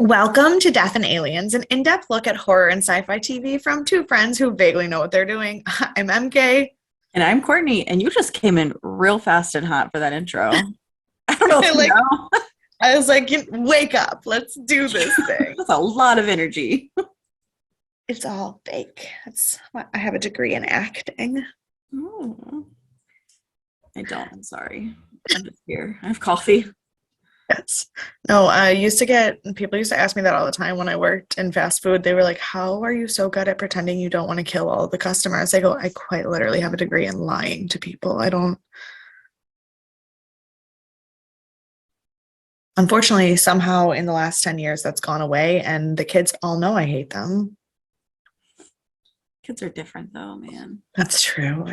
Welcome to Death and Aliens, an in-depth look at horror and sci-fi TV from two friends who vaguely know what they're doing. I'm MK. And I'm Courtney, and you just came in real fast and hot for that intro. I don't know if you like know. I was like, wake up, let's do this thing. That's a lot of energy. It's all fake. I have a degree in acting. Oh, I don't. I'm sorry. I'm just here. I have coffee. Yes. No, people used to ask me that all the time when I worked in fast food. They were like, how are you so good at pretending you don't want to kill all the customers? I go, I quite literally have a degree in lying to people. I don't. Unfortunately, somehow in the last 10 years, that's gone away, and the kids all know I hate them. Kids are different, though, man. That's true.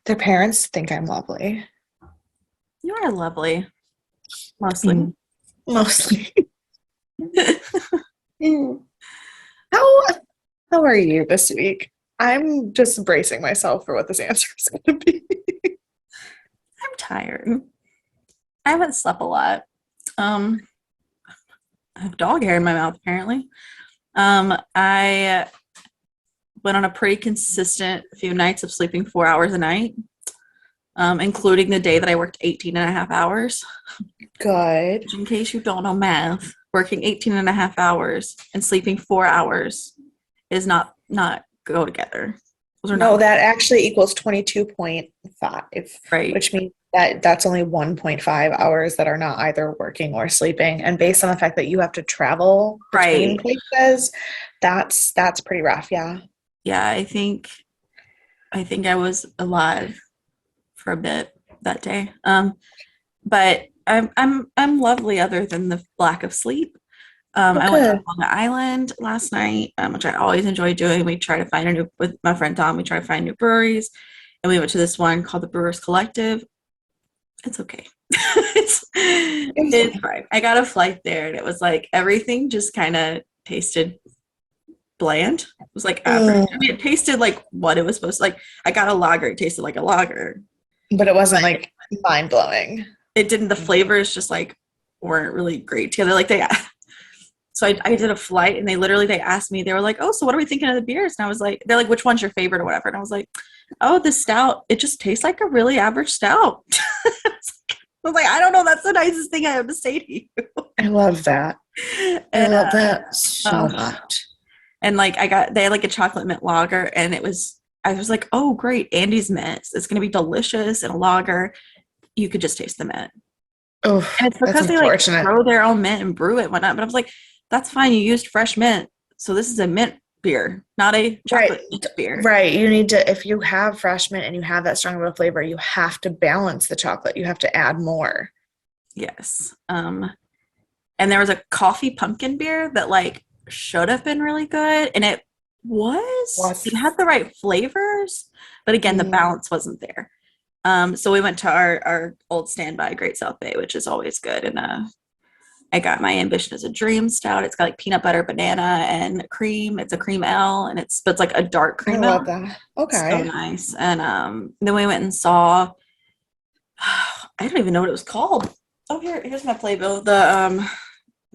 Their parents think I'm lovely. You are lovely. Mostly. Mostly. How are you this week? I'm just bracing myself for what this answer is going to be. I'm tired. I haven't slept a lot. I have dog hair in my mouth, apparently. I went on a pretty consistent few nights of sleeping 4 hours a night, including the day that I worked 18 and a half hours. Good. Which, in case you don't know math, working 18 and a half hours and sleeping 4 hours is not go together. No, that actually equals 22.5, right. Which means that's only 1.5 hours that are not either working or sleeping. And based on the fact that you have to travel between places, that's pretty rough. Yeah. Yeah, I think I was alive for a bit that day. But I'm lovely other than the lack of sleep. I went to Long Island last night, which I always enjoy doing. We try to find with my friend Tom, we try to find new breweries. And we went to this one called the Brewers Collective. It's okay. It's fine. I got a flight there, and it was like everything just kind of tasted bland. It was like average. I mean, it tasted like what it was supposed to. Like, I got a lager. It tasted like a lager. But it wasn't like mind-blowing. It didn't. The flavors just like weren't really great together. Like so I did a flight, and they asked me, they were like, oh, so what are we thinking of the beers? And I was like, they're like, which one's your favorite or whatever? And I was like, oh, the stout, it just tastes like a really average stout. I was like, I don't know. That's the nicest thing I have to say to you. I love that. I love that so much. And like they had like a chocolate mint lager, and I was like, oh, great. Andy's mint. It's going to be delicious in a lager. You could just taste the mint. Oh, and it's because they like grow their own mint and brew it and whatnot. But I was like, that's fine. You used fresh mint. So this is a mint beer, not a chocolate mint beer. Right. You need to, if you have fresh mint and you have that strong of a flavor, you have to balance the chocolate. You have to add more. Yes. And there was a coffee pumpkin beer that like should have been really good. And it had the right flavors. But again, the balance wasn't there. So we went to our old standby, Great South Bay, which is always good. And I got my Ambition as a Dream stout. It's got like peanut butter, banana, and cream. It's a cream ale, and it's like a dark cream ale. I love that. Okay. So nice. And then we went and saw, I don't even know what it was called. Oh, here's my playbill. The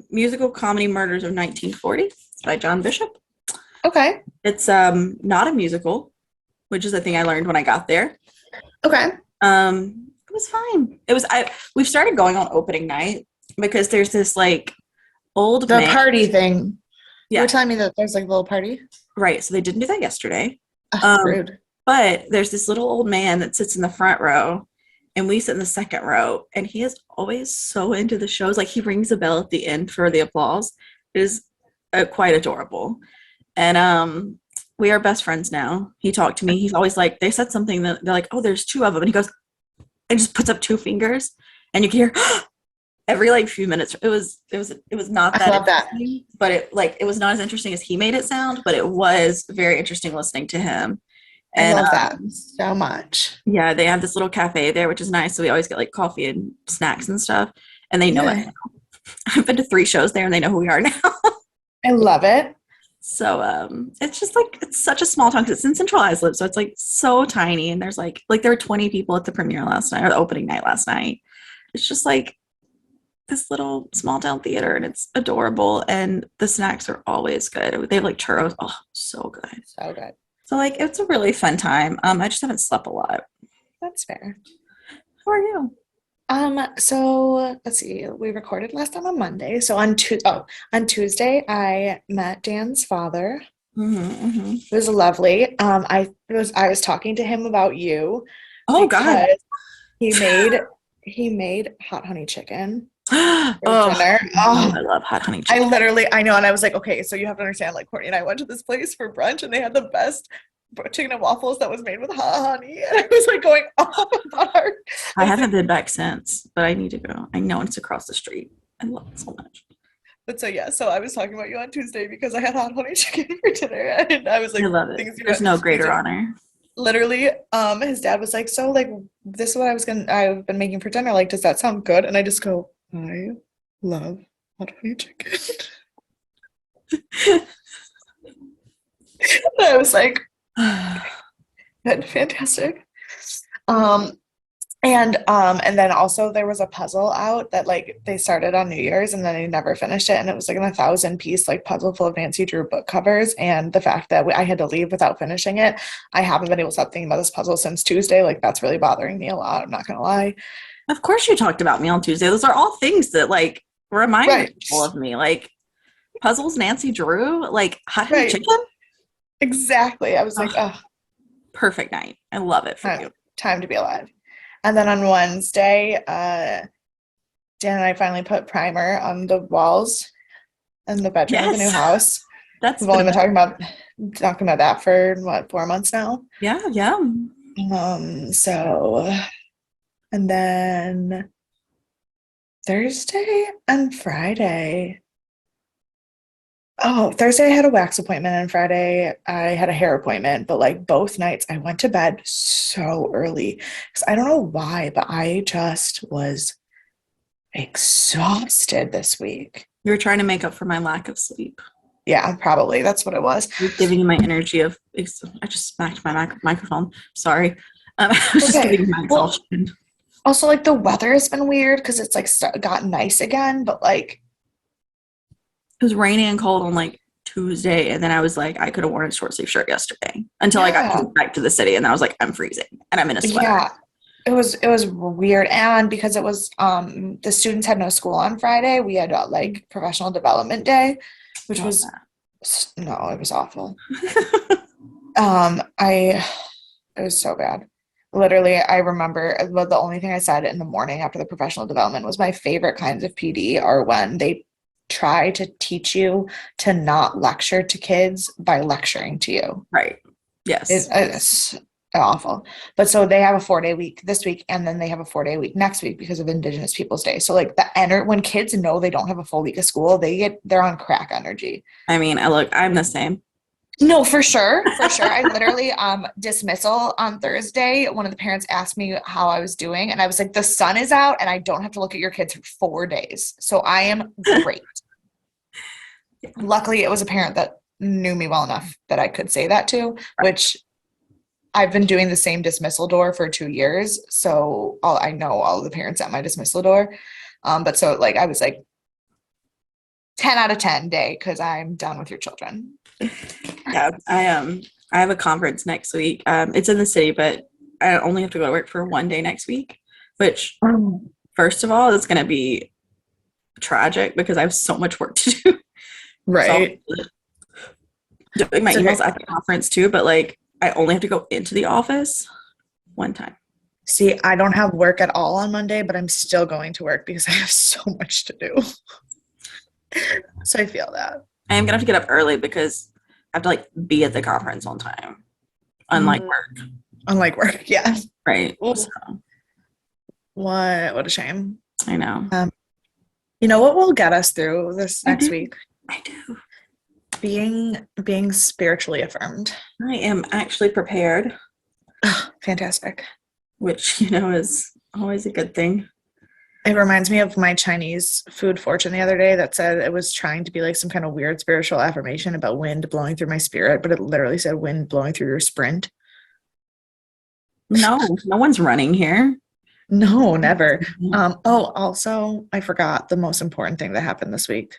musical comedy Murders of 1940 by John Bishop. Okay. It's not a musical, which is the thing I learned when I got there. Okay. It was fine. We've started going on opening night because there's this like old party thing. Yeah. You were telling me that there's like a little party. Right. So they didn't do that yesterday. Rude. But there's this little old man that sits in the front row, and we sit in the second row, and he is always so into the shows. Like, he rings a bell at the end for the applause. It is quite adorable. And we are best friends now. He talked to me. He's always like, they said something that they're like, oh, there's two of them. And he goes, and just puts up two fingers, and you can hear every like few minutes. It was not that. I love that. But it was not as interesting as he made it sound, but it was very interesting listening to him. And I love that so much. Yeah, they have this little cafe there, which is nice. So we always get like coffee and snacks and stuff. And they know it now. I've been to 3 shows there, and they know who we are now. I love it. So it's just like, it's such a small town because it's in Central Islip. So it's like so tiny. And there's like there were 20 people at the premiere last night, or the opening night last night. It's just like, this little small town theater, and it's adorable, and the snacks are always good. They have like churros. Oh, so good. So good. So like it's a really fun time. I just haven't slept a lot. That's fair. How are you? So let's see. We recorded last time on Monday. So on Tuesday, I met Dan's father. It was lovely. I was talking to him about you Oh God. because he made hot honey chicken for Oh, dinner. Oh, I love hot honey chicken. I know, and I was like, okay, so you have to understand, like Courtney and I went to this place for brunch, and they had the best chicken and waffles that was made with hot honey, and I was like going off about her. I haven't been back since, but I need to go. I know it's across the street. I love it so much. But so yeah, so I was talking about you on Tuesday because I had hot honey chicken for dinner, and I was like, I love it. There's no greater honor. Literally, his dad was like, so like this is what I've been making for dinner. Like, does that sound good? And I just go, I love hot honey chicken. And I was like, good, fantastic. And then also there was a puzzle out that like they started on New Year's and then they never finished it, and it was like a 1,000-piece like puzzle full of Nancy Drew book covers. And the fact that I had to leave without finishing it, I haven't been able to stop thinking about this puzzle since Tuesday. Like that's really bothering me a lot. I'm not gonna lie. Of course you talked about me on Tuesday. Those are all things that like remind people of me. Like puzzles, Nancy Drew, like hot honey chicken. Exactly. I was like, oh, perfect night. I love it for you. Time to be alive. And then on Wednesday, Dan and I finally put primer on the walls in the bedroom of the new house. We've only been talking about that for what, 4 months now? Yeah. So, and then Thursday and Friday. Oh, Thursday I had a wax appointment and Friday I had a hair appointment, but like both nights I went to bed so early because I don't know why, but I just was exhausted this week. You were trying to make up for my lack of sleep. Yeah, probably. That's what it was. You're giving you my energy of, I just smacked my microphone. Sorry. I was just giving you my exhaustion. Also, like the weather has been weird because it's like got nice again, but like it was rainy and cold on like Tuesday, and then I was like, I could have worn a short sleeve shirt yesterday until I got back to the city, and I was like, I'm freezing, and I'm in a sweater. Yeah, it was weird, and because it was the students had no school on Friday, we had like professional development day, which was it was awful. It was so bad. Literally, I remember the only thing I said in the morning after the professional development was my favorite kinds of PD are when they try to teach you to not lecture to kids by lecturing to you. Right. Yes. It's awful. But so they have a 4-day week this week, and then they have a 4-day week next week because of Indigenous Peoples Day. So like when kids know they don't have a full week of school, they're on crack energy. I mean, I'm the same. No, for sure. I literally dismissal on Thursday. One of the parents asked me how I was doing, and I was like, the sun is out and I don't have to look at your kids for 4 days. So I am great. Luckily, it was a parent that knew me well enough that I could say that to, which I've been doing the same dismissal door for 2 years. So I know all of the parents at my dismissal door. But so like I was like 10 out of 10 day because I'm done with your children. Yeah, I have a conference next week. It's in the city, but I only have to go to work for 1 day next week, which first of all, it's going to be tragic because I have so much work to do. Right. So doing my emails at the conference too, but like I only have to go into the office 1 time. See, I don't have work at all on Monday, but I'm still going to work because I have so much to do. So I feel that. I am going to have to get up early because I have to like be at the conference on time. Unlike work. Yeah. Right. So. What a shame. I know. You know what will get us through this next week? I do. Being spiritually affirmed. I am actually prepared. Fantastic. Which, is always a good thing. It reminds me of my Chinese food fortune the other day that said it was trying to be like some kind of weird spiritual affirmation about wind blowing through my spirit, but it literally said wind blowing through your sprint. No one's running here. No, never. Also, I forgot the most important thing that happened this week.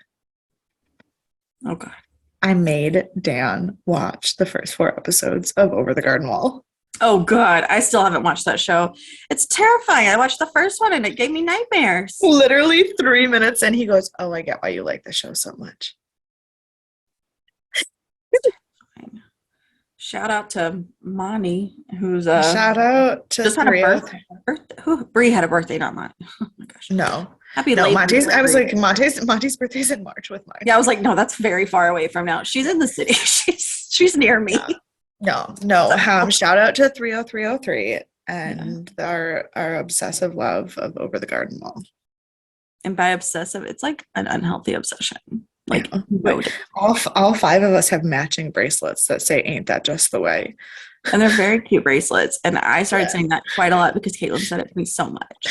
Oh God. I made Dan watch the first 4 episodes of Over the Garden Wall. Oh God. I still haven't watched that show. It's terrifying. I watched the first one and it gave me nightmares. Literally 3 minutes, and he goes, "Oh, I get why you like the show so much." Shout out to Monty, who's Shout out to just had a birthday. Who Bree had a birthday, not mine. Oh my gosh. No, Happy no, late. Monty's. I was like, Monty's birthday's in March with mine. Yeah, I was like, no, that's very far away from now. She's in the city. She's near me. Yeah. No. Shout out to 30303 and our obsessive love of Over the Garden Wall. And by obsessive, it's like an unhealthy obsession. Like all 5 of us have matching bracelets that say "Ain't that just the way?" And they're very cute bracelets. And I started saying that quite a lot because Caitlin said it to me so much.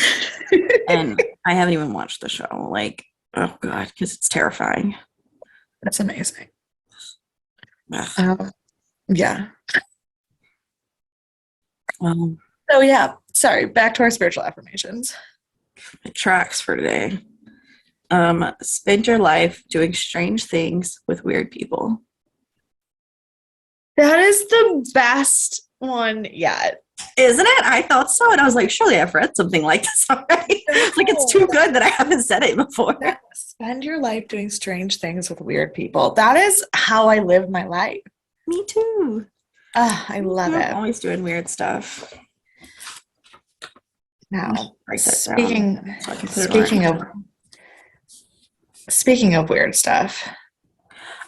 And I haven't even watched the show. Like, oh God, because it's terrifying. That's amazing. Yeah. So yeah, sorry, back to our spiritual affirmations. It tracks for today. Spend your life doing strange things with weird people. That is the best one yet. Isn't it? I thought so. And I was like, surely I've read something like this already. Like, it's too good that I haven't said it before. Spend your life doing strange things with weird people. That is how I live my life. Me too. I love it. I'm always doing weird stuff. Now, speaking of weird stuff,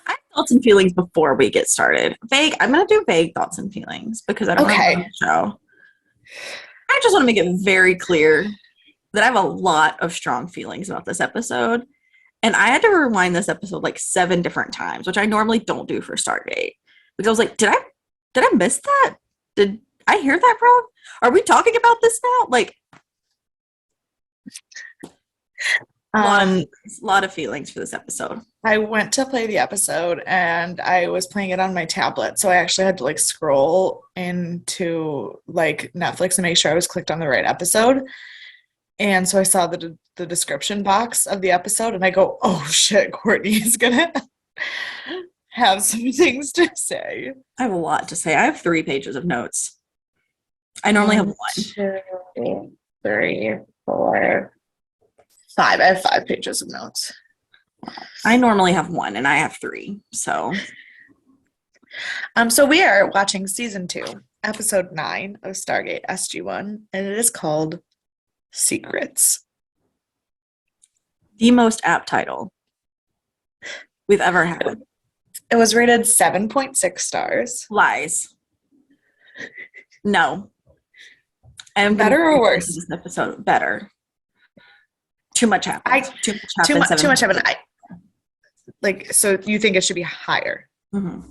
I have thoughts and feelings before we get started. Vague. I'm going to do vague thoughts and feelings because I don't want to show. I just want to make it very clear that I have a lot of strong feelings about this episode, and I had to rewind this episode like 7 different times, which I normally don't do for Stargate. Because I was like, did I miss that? Did I hear that wrong? Are we talking about this now? Like, a lot of feelings for this episode. I went to play the episode and I was playing it on my tablet, so I actually had to like scroll into like Netflix and make sure I was clicked on the right episode. And so I saw the description box of the episode and I go, "Oh shit, Courtney is gonna have some things to say." I have a lot to say. I have 3 pages of notes. I normally have 1. 2, 3, 4, 5. I have 5 pages of notes. I normally have 1 and I have 3. So we are watching season 2, episode 9 of Stargate SG-1, and it is called Secrets. The most apt title we've ever had. It was rated 7.6 stars. Lies. No. I'm better or worse? This episode better. Too much happened. Too much happened. So you think it should be higher? Mm-hmm.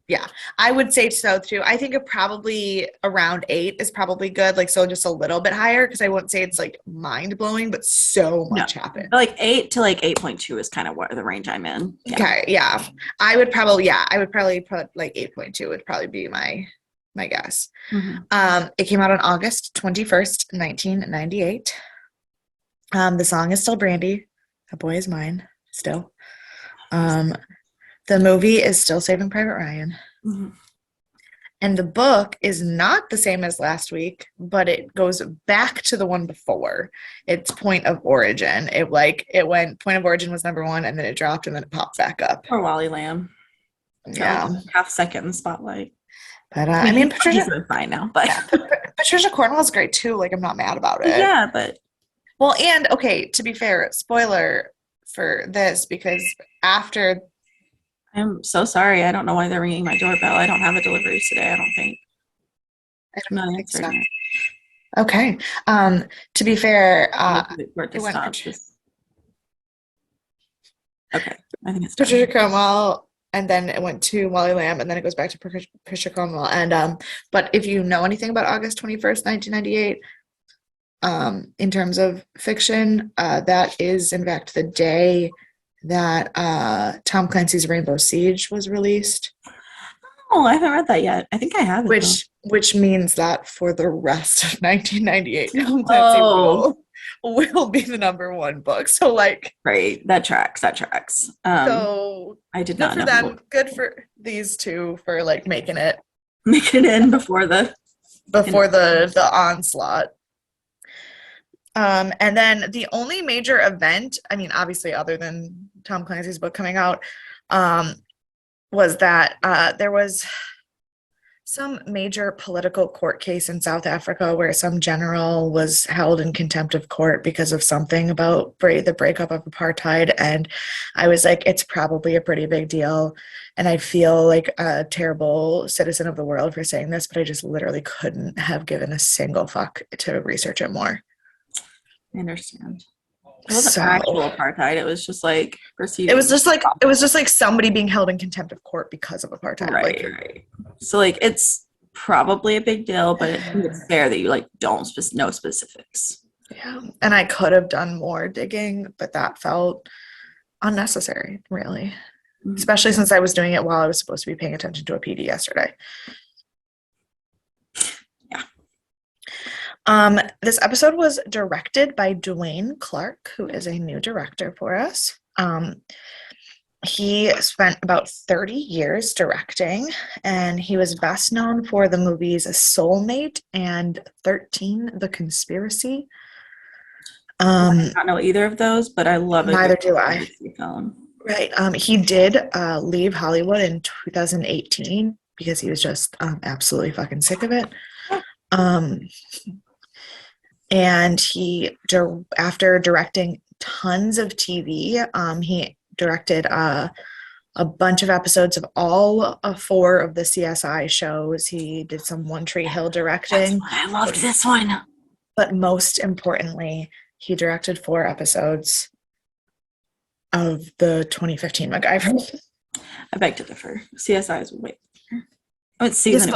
Yeah, I would say so too. I think it probably around 8 is probably good. Like, so just a little bit higher, because I wouldn't say it's like mind blowing, but so much happened. Like 8 to like 8.2 is kind of what the range I'm in. Yeah. Okay, yeah. I would probably put like 8.2 would probably be my guess. Mm-hmm. It came out on August 21st, 1998. The song is still Brandy. That boy is mine still. The movie is still Saving Private Ryan. Mm-hmm. And the book is not the same as last week, but it goes back to the one before. It's Point of Origin. It went Point of Origin was number 1, and then it dropped, and then it popped back up. Poor Wally Lamb. Yeah. Half second in the spotlight. But Patricia is fine now. But Patricia Cornwell's great too. Like, I'm not mad about it. Yeah, but and okay, to be fair, spoiler for this, because after. I'm so sorry. I don't know why they're ringing my doorbell. I don't have a delivery today, I don't think. I'm not answering it. Okay. To be fair, Okay. I think it's Patricia Cornwell, and then it went to Wally Lamb, and then it goes back to Patricia Cornwell. And but if you know anything about August 21st, 1998, in terms of fiction, that is in fact the day that Tom Clancy's Rainbow Siege was released. Oh, I haven't read that yet. I think I have it. which means that for the rest of 1998, Tom Clancy Oh, will be the number one book. So like, right. That tracks. That tracks. so I did good not for know. them. Good for these two for like making it Make it in before the before the onslaught. And then the only major event, I mean, obviously, other than Tom Clancy's book coming out, um, was that there was some major political court case in South Africa where some general was held in contempt of court because of something about the breakup of apartheid. And I was like, it's probably a pretty big deal. And I feel like a terrible citizen of the world for saying this, but I just literally couldn't have given a single fuck to research it more. I understand. It wasn't So actual apartheid. It was just like it was perceiving. just like somebody being held in contempt of court because of apartheid. Right, Like, right. So like it's probably a big deal, but it's fair that you like don't know specifics. yeah. And I could have done more digging, but that felt unnecessary, really. Mhm. Especially since I was doing it while I was supposed to be paying attention to a PD yesterday. Yeah. This episode was directed by Dwayne Clark, who is a new director for us. He spent about 30 years directing, and he was best known for the movies Soulmate and 13 The Conspiracy. I do not know either of those, but I love a Neither good do I. conspiracy film. Right. He did leave Hollywood in 2018 because he was just absolutely fucking sick of it. Um, and after directing tons of TV, he directed a bunch of episodes of all four of the CSI shows. He did some One Tree Hill directing. I loved this one. But most importantly, he directed 4 episodes of the 2015 Macgyver. I beg to differ. CSI is way better. Oh, it's season.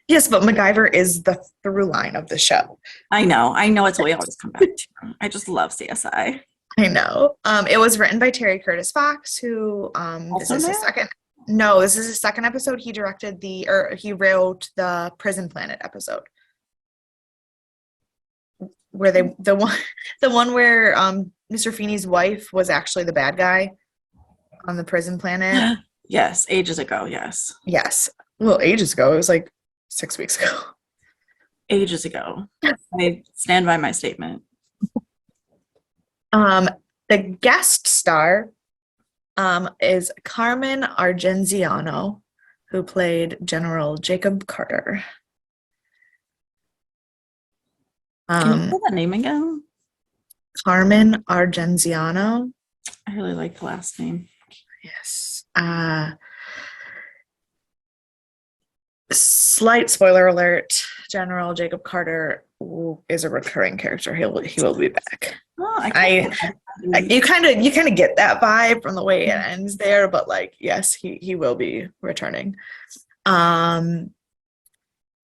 Yes, but MacGyver is the through line of the show. I know it's what we always come back to. I just love CSI. I know. It was written by Terry Curtis Fox, who this is his second. No, this is his second episode. He directed he wrote the Prison Planet episode, where the one where Mr. Feeney's wife was actually the bad guy on the Prison Planet. Yes, ages ago. Yes. Yes. Well, ages ago. It was like 6 weeks ago. Ages ago. I stand by my statement. The guest star is Carmen Argenziano, who played General Jacob Carter. Can you say that name again? Carmen Argenziano. I really like the last name. Yes. Slight spoiler alert: General Jacob Carter is a recurring character. He will be back. Oh, you kind of get that vibe from the way it ends there, but like, yes, he will be returning.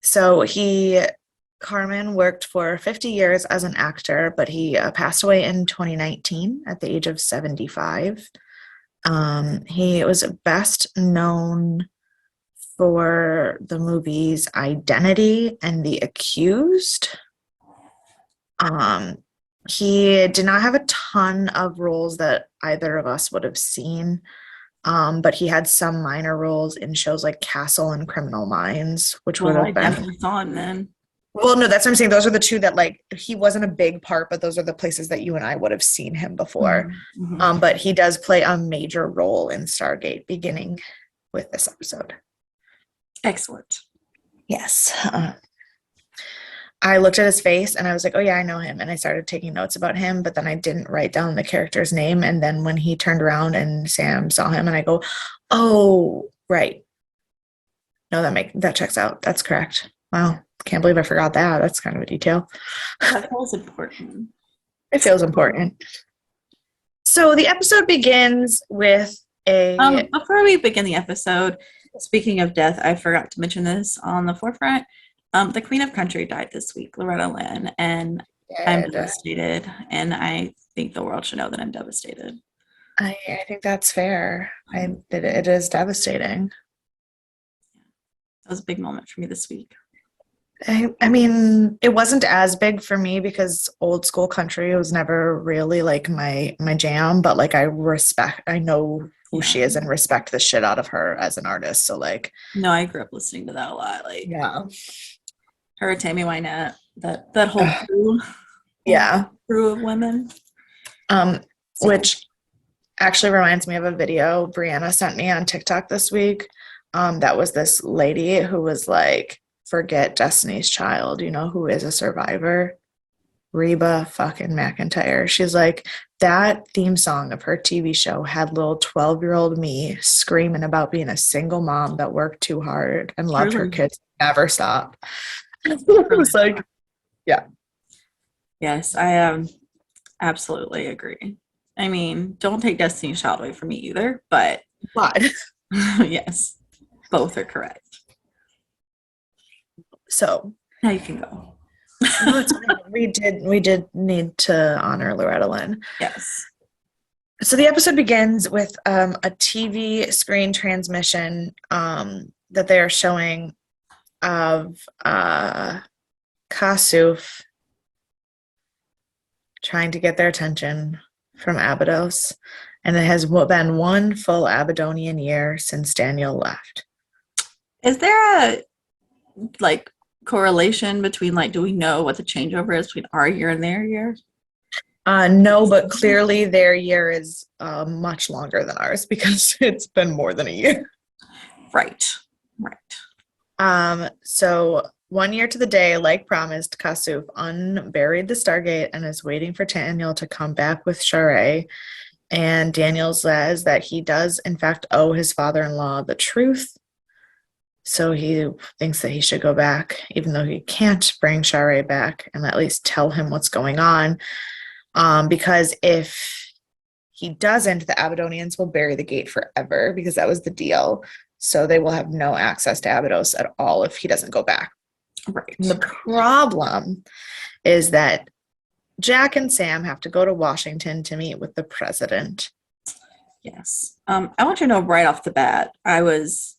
So Carmen worked for 50 years as an actor, but he passed away in 2019 at the age of 75. He was best known for the movies Identity and The Accused. He did not have a ton of roles that either of us would have seen, but he had some minor roles in shows like Castle and Criminal Minds, which would have been. I definitely saw him then. Well, no, that's what I'm saying. Those are the two that, like, he wasn't a big part, but those are the places that you and I would have seen him before. Mm-hmm. But he does play a major role in Stargate, beginning with this episode. Excellent. Yes. I looked at his face and I was like, oh yeah, I know him. And I started taking notes about him, but then I didn't write down the character's name. And then when he turned around and Sam saw him, and I go, oh, right. No, that checks out. That's correct. Wow. Can't believe I forgot that. That's kind of a detail. That feels important. It feels important. So the episode begins with a... Before we begin the episode, speaking of death, I forgot to mention this on the forefront. The Queen of Country died this week, Loretta Lynn, and I'm devastated, and I think the world should know that I'm devastated. I think that's fair. It is devastating. That was a big moment for me this week. I mean, it wasn't as big for me because old school country was never really like my jam, but like I know who Yeah. she is and respect the shit out of her as an artist. So like, No, I grew up listening to that a lot. Like yeah. her, Tammy Wynette, that whole Ugh, crew, whole yeah. crew of women. Um, So which actually reminds me of a video Brianna sent me on TikTok this week. That was this lady who was like, forget Destiny's Child, you know, who is a survivor. Reba fucking McEntire. She's like, that theme song of her TV show had little 12-year-old me screaming about being a single mom that worked too hard and loved her truly, kids, never stop. It truly. was like, yeah. Yes, I absolutely agree. I mean, don't take Destiny's Child away from me either, but But yes, both are correct. so Now you can go. no, it's fine. We did need to honor Loretta Lynn. Yes. So the episode begins with a TV screen transmission that they are showing of Kasuf trying to get their attention from Abydos, and it has been one full Abydonian year since Daniel left. Is there a like correlation between like do we know what the changeover is between our year and their year? No, but clearly their year is much longer than ours because it's been more than a year. Right. Right. So 1 year to the day, like promised, Kasuf unburied the Stargate and is waiting for Daniel to come back with Sha're. And Daniel says that he does, in fact, owe his father-in-law the truth. So he thinks that he should go back, even though he can't bring Sha're back, and at least tell him what's going on. Because if he doesn't, the Abydonians will bury the gate forever because that was the deal. So they will have no access to Abydos at all if he doesn't go back. Right. And the problem is that Jack and Sam have to go to Washington to meet with the president. Yes. I want you to know right off the bat, I was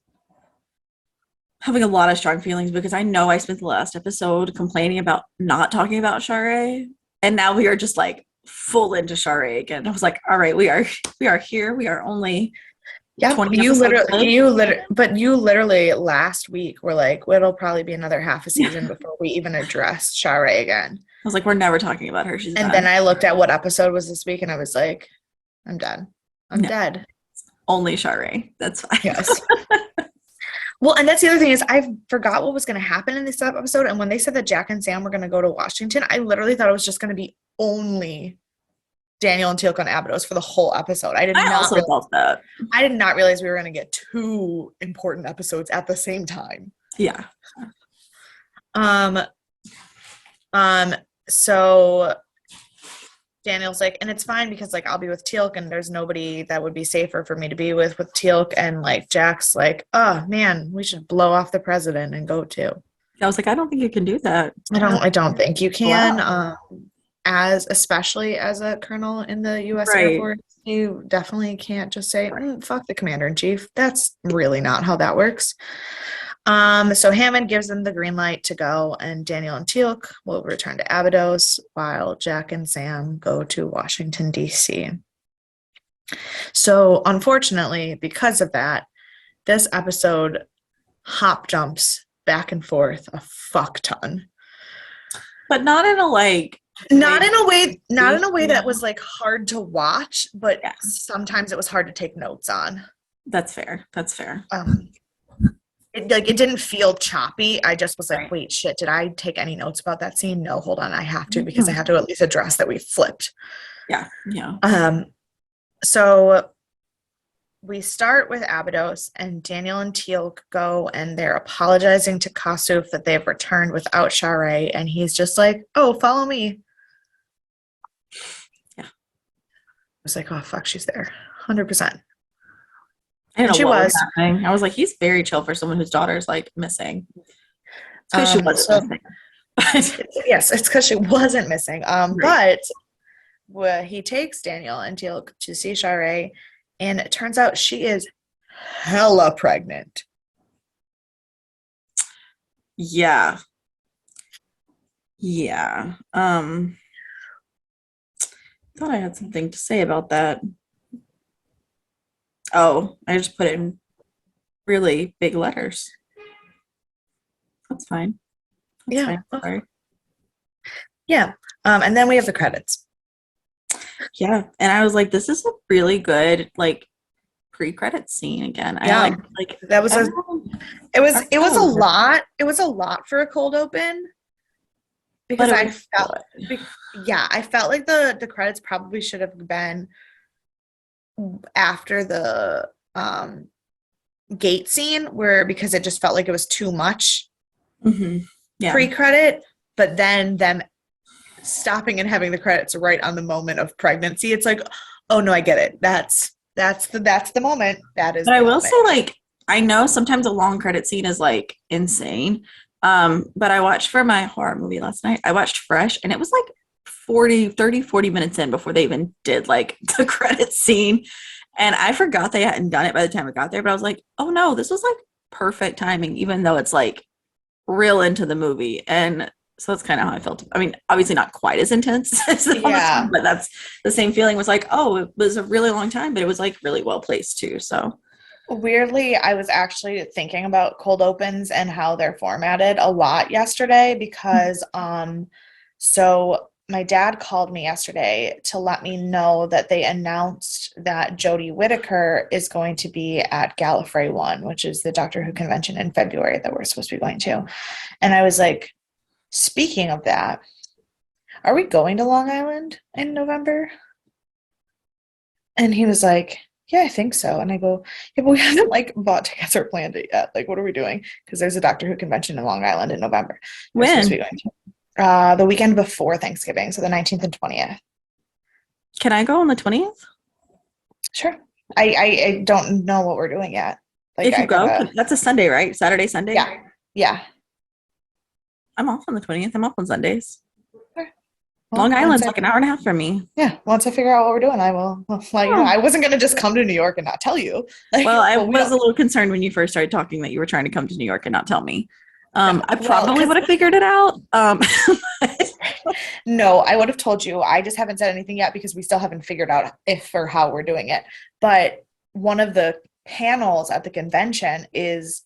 having a lot of strong feelings because I know I spent the last episode complaining about not talking about Sha're, and now we are just like full into Sha're again. I was like, all right, we are here. We are only Yeah, 20 you episodes literally, in. but you literally last week were like, well, it'll probably be another half a season before we even address Sha're again. I was like, we're never talking about her. She's And done. then I looked at what episode was this week and I was like, I'm done. I'm No, dead. only Sha're. That's fine. Yes. Well, and that's the other thing is I forgot what was going to happen in this episode. And when they said that Jack and Sam were going to go to Washington, I literally thought it was just going to be only Daniel and Teal'c on Abydos for the whole episode. I also thought that. I did not realize we were going to get two important episodes at the same time. Yeah. So Daniel's like, and it's fine because like I'll be with Teal'c and there's nobody that would be safer for me to be with Teal'c, and like Jack's like, oh man, we should blow off the president and go too. I was like, I don't think you can do that. I don't think you can. Wow. Especially as a colonel in the U.S. Right. Air Force, you definitely can't just say, fuck the commander in chief. That's really not how that works. So Hammond gives them the green light to go, and Daniel and Teal'c will return to Abydos while Jack and Sam go to Washington, D.C. So unfortunately, because of that, this episode hop jumps back and forth a fuck ton. But not in a like not in a way that Yeah. was like hard to watch, but Yeah. sometimes it was hard to take notes on. That's fair. That's fair. It didn't feel choppy. I just was like, Right. wait, shit, did I take any notes about that scene? No, hold on, I have to because I have to at least address that we flipped. Yeah. Yeah. So we start with Abydos, and Daniel and Teal'c go, and they're apologizing to Kasuf that they've returned without Sha're, and he's just like, oh, follow me. Yeah. I was like, oh, fuck, she's there. 100%. I didn't she know what was. happening. I was like, he's very chill for someone whose daughter's like missing. It's because she wasn't missing. Yes, it's because she wasn't missing. Right. But he takes Daniel and Teal'c to see Sha're, and it turns out she is hella pregnant. Yeah. Yeah. Thought I had something to say about that. Oh, I just put it in really big letters. That's fine. That's Yeah. fine. Sorry. Yeah. And then we have the credits. Yeah. And I was like, this is a really good like pre-credit scene again. I Yeah. like That was a everyone it was a everyone loved lot. It was a lot for a cold open but because it I was felt good. yeah, I felt like the credits probably should have been after the gate scene where because it just felt like it was too much Hmm. Yeah. pre-credit, but then them stopping and having the credits right on the moment of pregnancy. It's like, oh no, I get it. That's the moment. That is But I the will moment. say, like, I know sometimes a long credit scene is like insane. But I watched for my horror movie last night. I watched Fresh and it was like 40 minutes in before they even did like the credit scene. And I forgot they hadn't done it by the time I got there, but I was like, oh no, this was like perfect timing, even though it's like real into the movie. And so that's kind of how I felt. I mean, obviously not quite as intense as the other Yeah. one, but that's the same feeling was like, oh, it was a really long time, but it was like really well placed too. So Weirdly, I was actually thinking about cold opens and how they're formatted a lot yesterday because so my dad called me yesterday to let me know that they announced that Jodie Whittaker is going to be at Gallifrey One, which is the Doctor Who convention in February that we're supposed to be going to. And I was like, speaking of that, are we going to Long Island in November? And he was like, yeah, I think so. And I go, yeah, but we haven't like bought tickets or planned it yet. Like, what are we doing? Because there's a Doctor Who convention in Long Island in November. We're supposed to be when going to the weekend before Thanksgiving, so the 19th and 20th. can I go on the 20th? Sure. I don't know what we're doing yet. Like, If you I go, gotta, that's a Sunday, right? Saturday, Sunday. yeah, yeah. I'm off on the 20th. I'm off on Sundays. Okay. Well, Long Island's like an hour and a half from me. yeah, once I figure out what we're doing, I will let you know. Oh. I wasn't gonna just come to New York and not tell you. Like, Well, I well, we was don't. a little concerned when you first started talking that you were trying to come to New York and not tell me. No, I well, probably because would have figured it out. no, I would have told you. I just haven't said anything yet because we still haven't figured out if or how we're doing it. But one of the panels at the convention is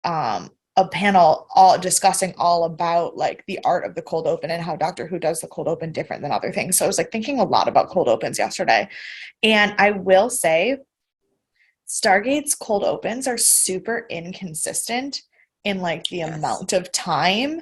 a panel all discussing all about like the art of the cold open and how Doctor Who does the cold open different than other things. So I was like thinking a lot about cold opens yesterday. And I will say Stargate's cold opens are super inconsistent in like the Yes. amount of time,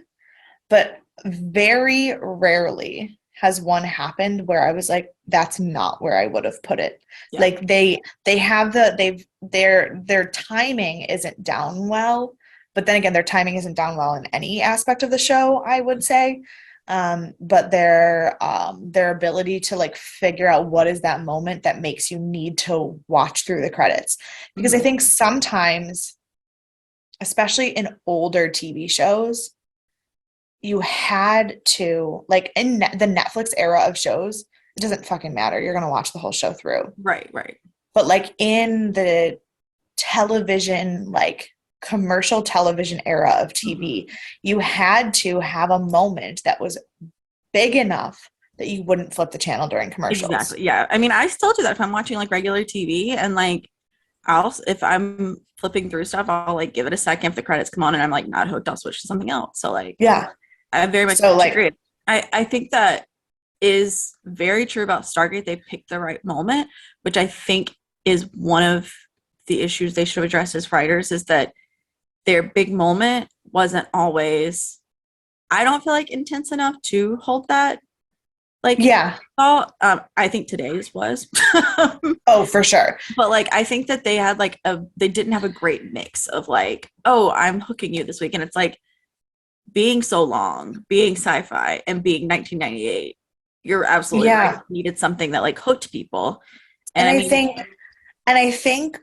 but very rarely has one happened where I was like, that's not where I would have put it. Yeah. Like they have their timing isn't down well, but then again, their timing isn't down well in any aspect of the show, I would say. But their ability to like figure out what is that moment that makes you need to watch through the credits. Because I Mhm. think sometimes, especially in older TV shows, you had to like in the Netflix era of shows, it doesn't fucking matter. You're gonna watch the whole show through. Right, right. But like in the television, like commercial television era of Mhm. TV, you had to have a moment that was big enough that you wouldn't flip the channel during commercials. Exactly. Yeah. I mean, I still do that if I'm watching like regular TV and like if I'm flipping through stuff, I'll like give it a second if the credits come on and I'm like not hooked, I'll switch to something else. So like Yeah. I very much So like agree. I think that is very true about Stargate. They picked the right moment, which I think is one of the issues they should have addressed as writers is that their big moment wasn't always, I don't feel like intense enough to hold that like yeah. thought. I think today's was. Oh, for sure. But like I think that they had like they didn't have a great mix of like, oh, I'm hooking you this week. And it's like being so long, being sci-fi and being 1998, you're absolutely right. Yeah. You needed something that like hooked people. And And I I mean, think and I think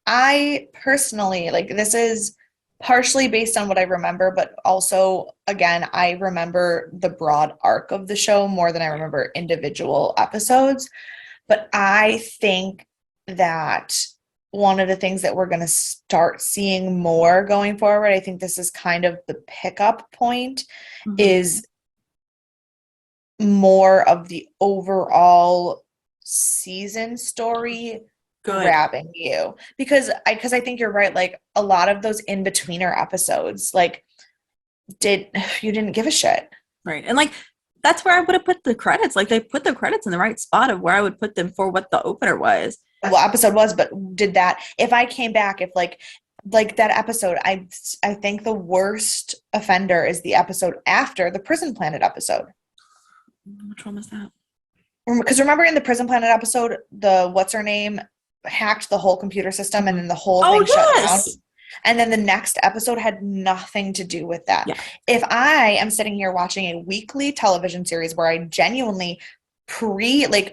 I personally, like, this is partially based on what I remember, but also, again, I remember the broad arc of the show more than I remember individual episodes. But I think that one of the things that we're going to start seeing more going forward. I think this is kind of the pickup point, is more of the overall season story grabbing you. Because I think you're right. Like, a lot of those in-betweener episodes, like, you didn't give a shit. Right. And like, that's where I would have put the credits. Like, they put the credits in the right spot of where I would put them for what the opener was. Well, episode was, but did that, if I came back, if like that episode, I think the worst offender is the episode after the Prison Planet episode. Which one was that? Because remember in the Prison Planet episode, the what's her name hacked the whole computer system, and then the whole thing shut down. And then the next episode had nothing to do with that. Yeah. If I am sitting here watching a weekly television series where I genuinely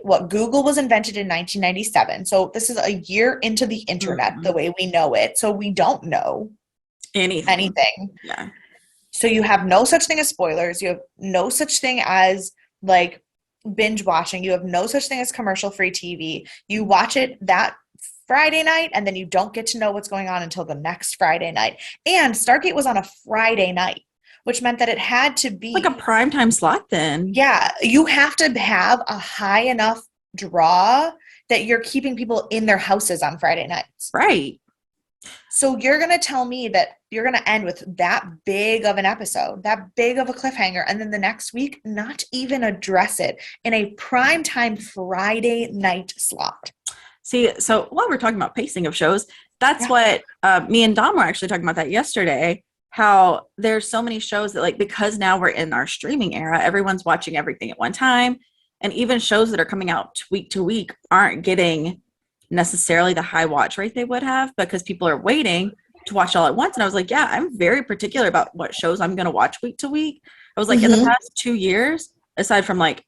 what Google was invented in 1997. So this is a year into the internet, the way we know it. So we don't know anything. Yeah. So you have no such thing as spoilers. You have no such thing as like binge watching. You have no such thing as commercial-free TV. You watch it that Friday night, and then you don't get to know what's going on until the next Friday night. And Stargate was on a Friday night, which meant that it had to be like a primetime slot then. Yeah, you have to have a high enough draw that you're keeping people in their houses on Friday nights. Right. So you're going to tell me that you're going to end with that big of an episode, that big of a cliffhanger, and then the next week not even address it in a primetime Friday night slot. See, so while we're talking about pacing of shows, that's what me and Dom were actually talking about that yesterday, how there's so many shows that, like, because now we're in our streaming era, everyone's watching everything at one time. And even shows that are coming out week to week aren't getting necessarily the high watch rate they would have because people are waiting to watch all at once. And I was like, yeah, I'm very particular about what shows I'm going to watch week to week. I was like, in the past 2 years, aside from like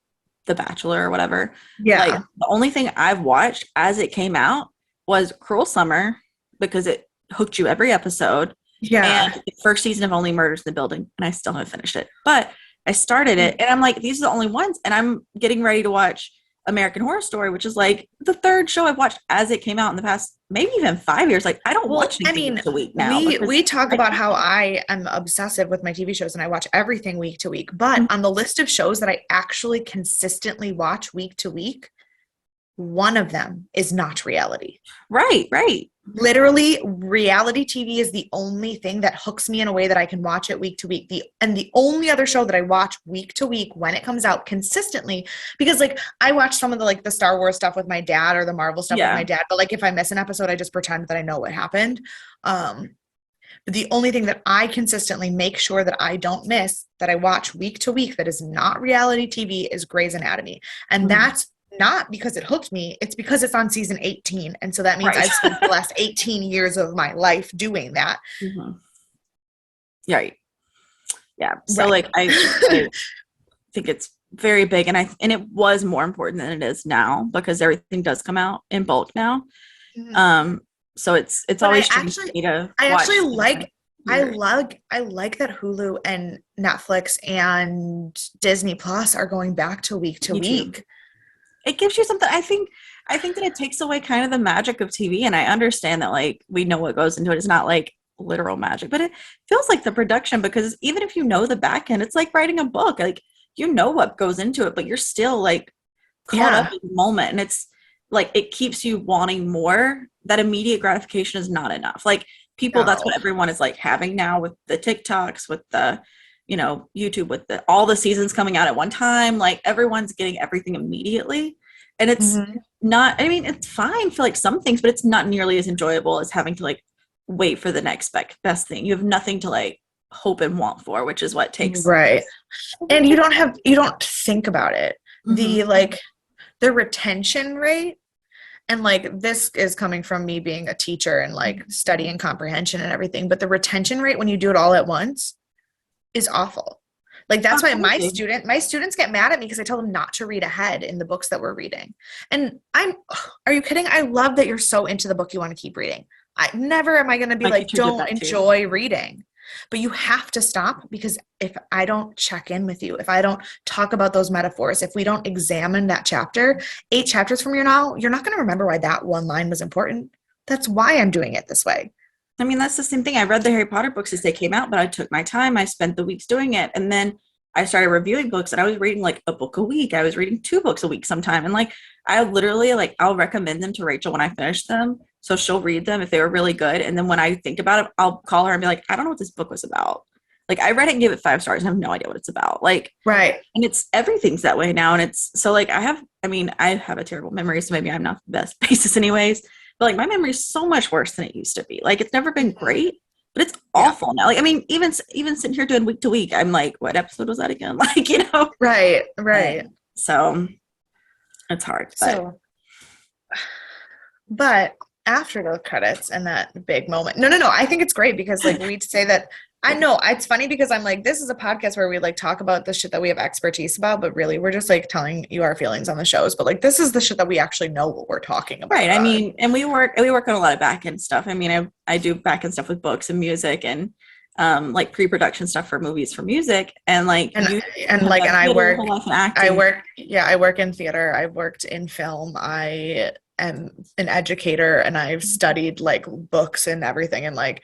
The Bachelor or whatever, like the only thing I've watched as it came out was Cruel Summer because it hooked you every episode. Yeah. And the first season of Only Murders in the Building, and I still haven't finished it. But I started it, and I'm like, these are the only ones. And I'm getting ready to watch American Horror Story, which is like the third show I've watched as it came out in the past, maybe even 5 years. Like, I don't watch anything week to week now. We talk about how I am obsessive with my TV shows, and I watch everything week to week. But on the list of shows that I actually consistently watch week to week, one of them is not reality. Right. Literally, reality TV is the only thing that hooks me in a way that I can watch it week to week. The only other show that I watch week to week when it comes out consistently, because like I watch some of the Star Wars stuff with my dad or the Marvel stuff with my dad, but like if I miss an episode, I just pretend that I know what happened. But the only thing that I consistently make sure that I don't miss, that I watch week to week, that is not reality TV, is Grey's Anatomy. And that's not because it hooked me, it's because it's on season 18. And so that means I've spent the last 18 years of my life doing that. Right. Yeah. So like I think it's very big, and it was more important than it is now because everything does come out in bulk now. So it's always I like that Hulu and Netflix and Disney Plus are going back to week to week. It gives you something. I think that it takes away kind of the magic of TV, and I understand that like we know what goes into it. It's not like literal magic, but it feels like the production, because even if you know the back end, it's like writing a book. Like, you know what goes into it, but you're still like caught up in the moment, and it's like it keeps you wanting more. That immediate gratification is not enough. Like people, that's what everyone is like having now with the TikToks, with the YouTube, with all the seasons coming out at one time. Like everyone's getting everything immediately, and it's not, I mean, it's fine for like some things, but it's not nearly as enjoyable as having to like wait for the next best thing. You have nothing to like hope and want for, which is what takes and you don't think about it. The retention rate, and like this is coming from me being a teacher and like studying comprehension and everything, but the retention rate when you do it all at once is awful. Like that's why my students get mad at me because I tell them not to read ahead in the books that we're reading. And are you kidding? I love that you're so into the book you want to keep reading. I never am I going to be like, don't enjoy reading. But you have to stop, because if I don't check in with you, if I don't talk about those metaphors, if we don't examine that chapter, 8 chapters from now, you're not going to remember why that one line was important. That's why I'm doing it this way. I mean, that's the same thing. I read the Harry Potter books as they came out, but I took my time. I spent the weeks doing it. And then I started reviewing books and I was reading like a book a week. I was reading 2 books a week sometime. And like, I literally, like, I'll recommend them to Rachel when I finish them. So she'll read them if they were really good. And then when I think about it, I'll call her and be like, I don't know what this book was about. Like, I read it and gave it 5 stars and I have no idea what it's about. Like, Right. and it's everything's that way now. And it's so like, I have a terrible memory. So maybe I'm not the best basis anyways. But like, my memory is so much worse than it used to be. Like, it's never been great, but it's awful now. Like, I mean, even sitting here doing week to week, I'm like, what episode was that again? Like, you know? Right. So it's hard. But after the credits and that big moment, no, I think it's great because like we'd say that. I know it's funny because I'm like, this is a podcast where we like talk about the shit that we have expertise about, but really we're just like telling you our feelings on the shows. But like, this is the shit that we actually know what we're talking about. Right. I mean, and we work on a lot of back end stuff. I mean, I do back end stuff with books and music and like pre-production stuff for movies for music and like I work in theater. I worked in film. I am an educator and I've studied like books and everything. And like,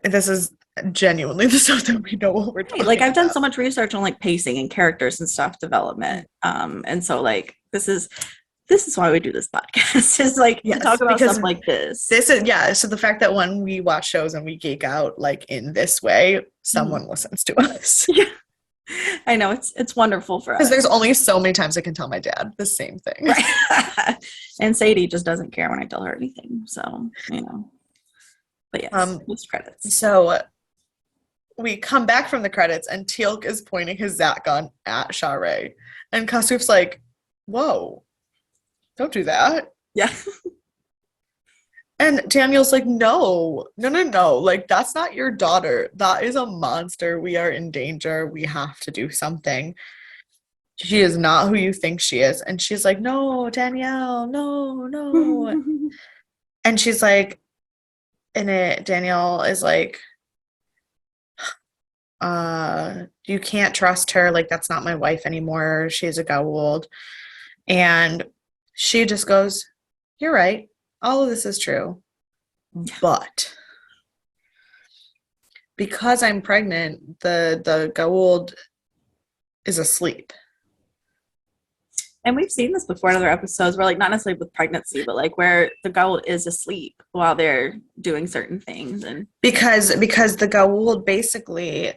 this is genuinely the stuff that we know what we're talking like I've done about. so much research on like pacing and characters and stuff development. And so like this is why we do this podcast is like to talk about stuff like this. So the fact that when we watch shows and we geek out like in this way, someone listens to us. Yeah. I know it's wonderful for us. Because there's only so many times I can tell my dad the same thing. Right. And Sadie just doesn't care when I tell her anything. So, you know. But yes, post credits. So we come back from the credits and Teal'c is pointing his Zat gun at Sha're. And Kasuf's like, whoa, don't do that. Yeah. And Daniel's like, no. Like, that's not your daughter. That is a monster. We are in danger. We have to do something. She is not who you think she is. And she's like, no, Danielle, no. And she's like, Danielle is like, you can't trust her. Like, that's not my wife anymore. She's a Goa'uld. And she just goes, you're right. All of this is true. But because I'm pregnant, the Goa'uld is asleep. And we've seen this before in other episodes where, like, not necessarily with pregnancy, but like where the Goa'uld is asleep while they're doing certain things. And because the Goa'uld basically,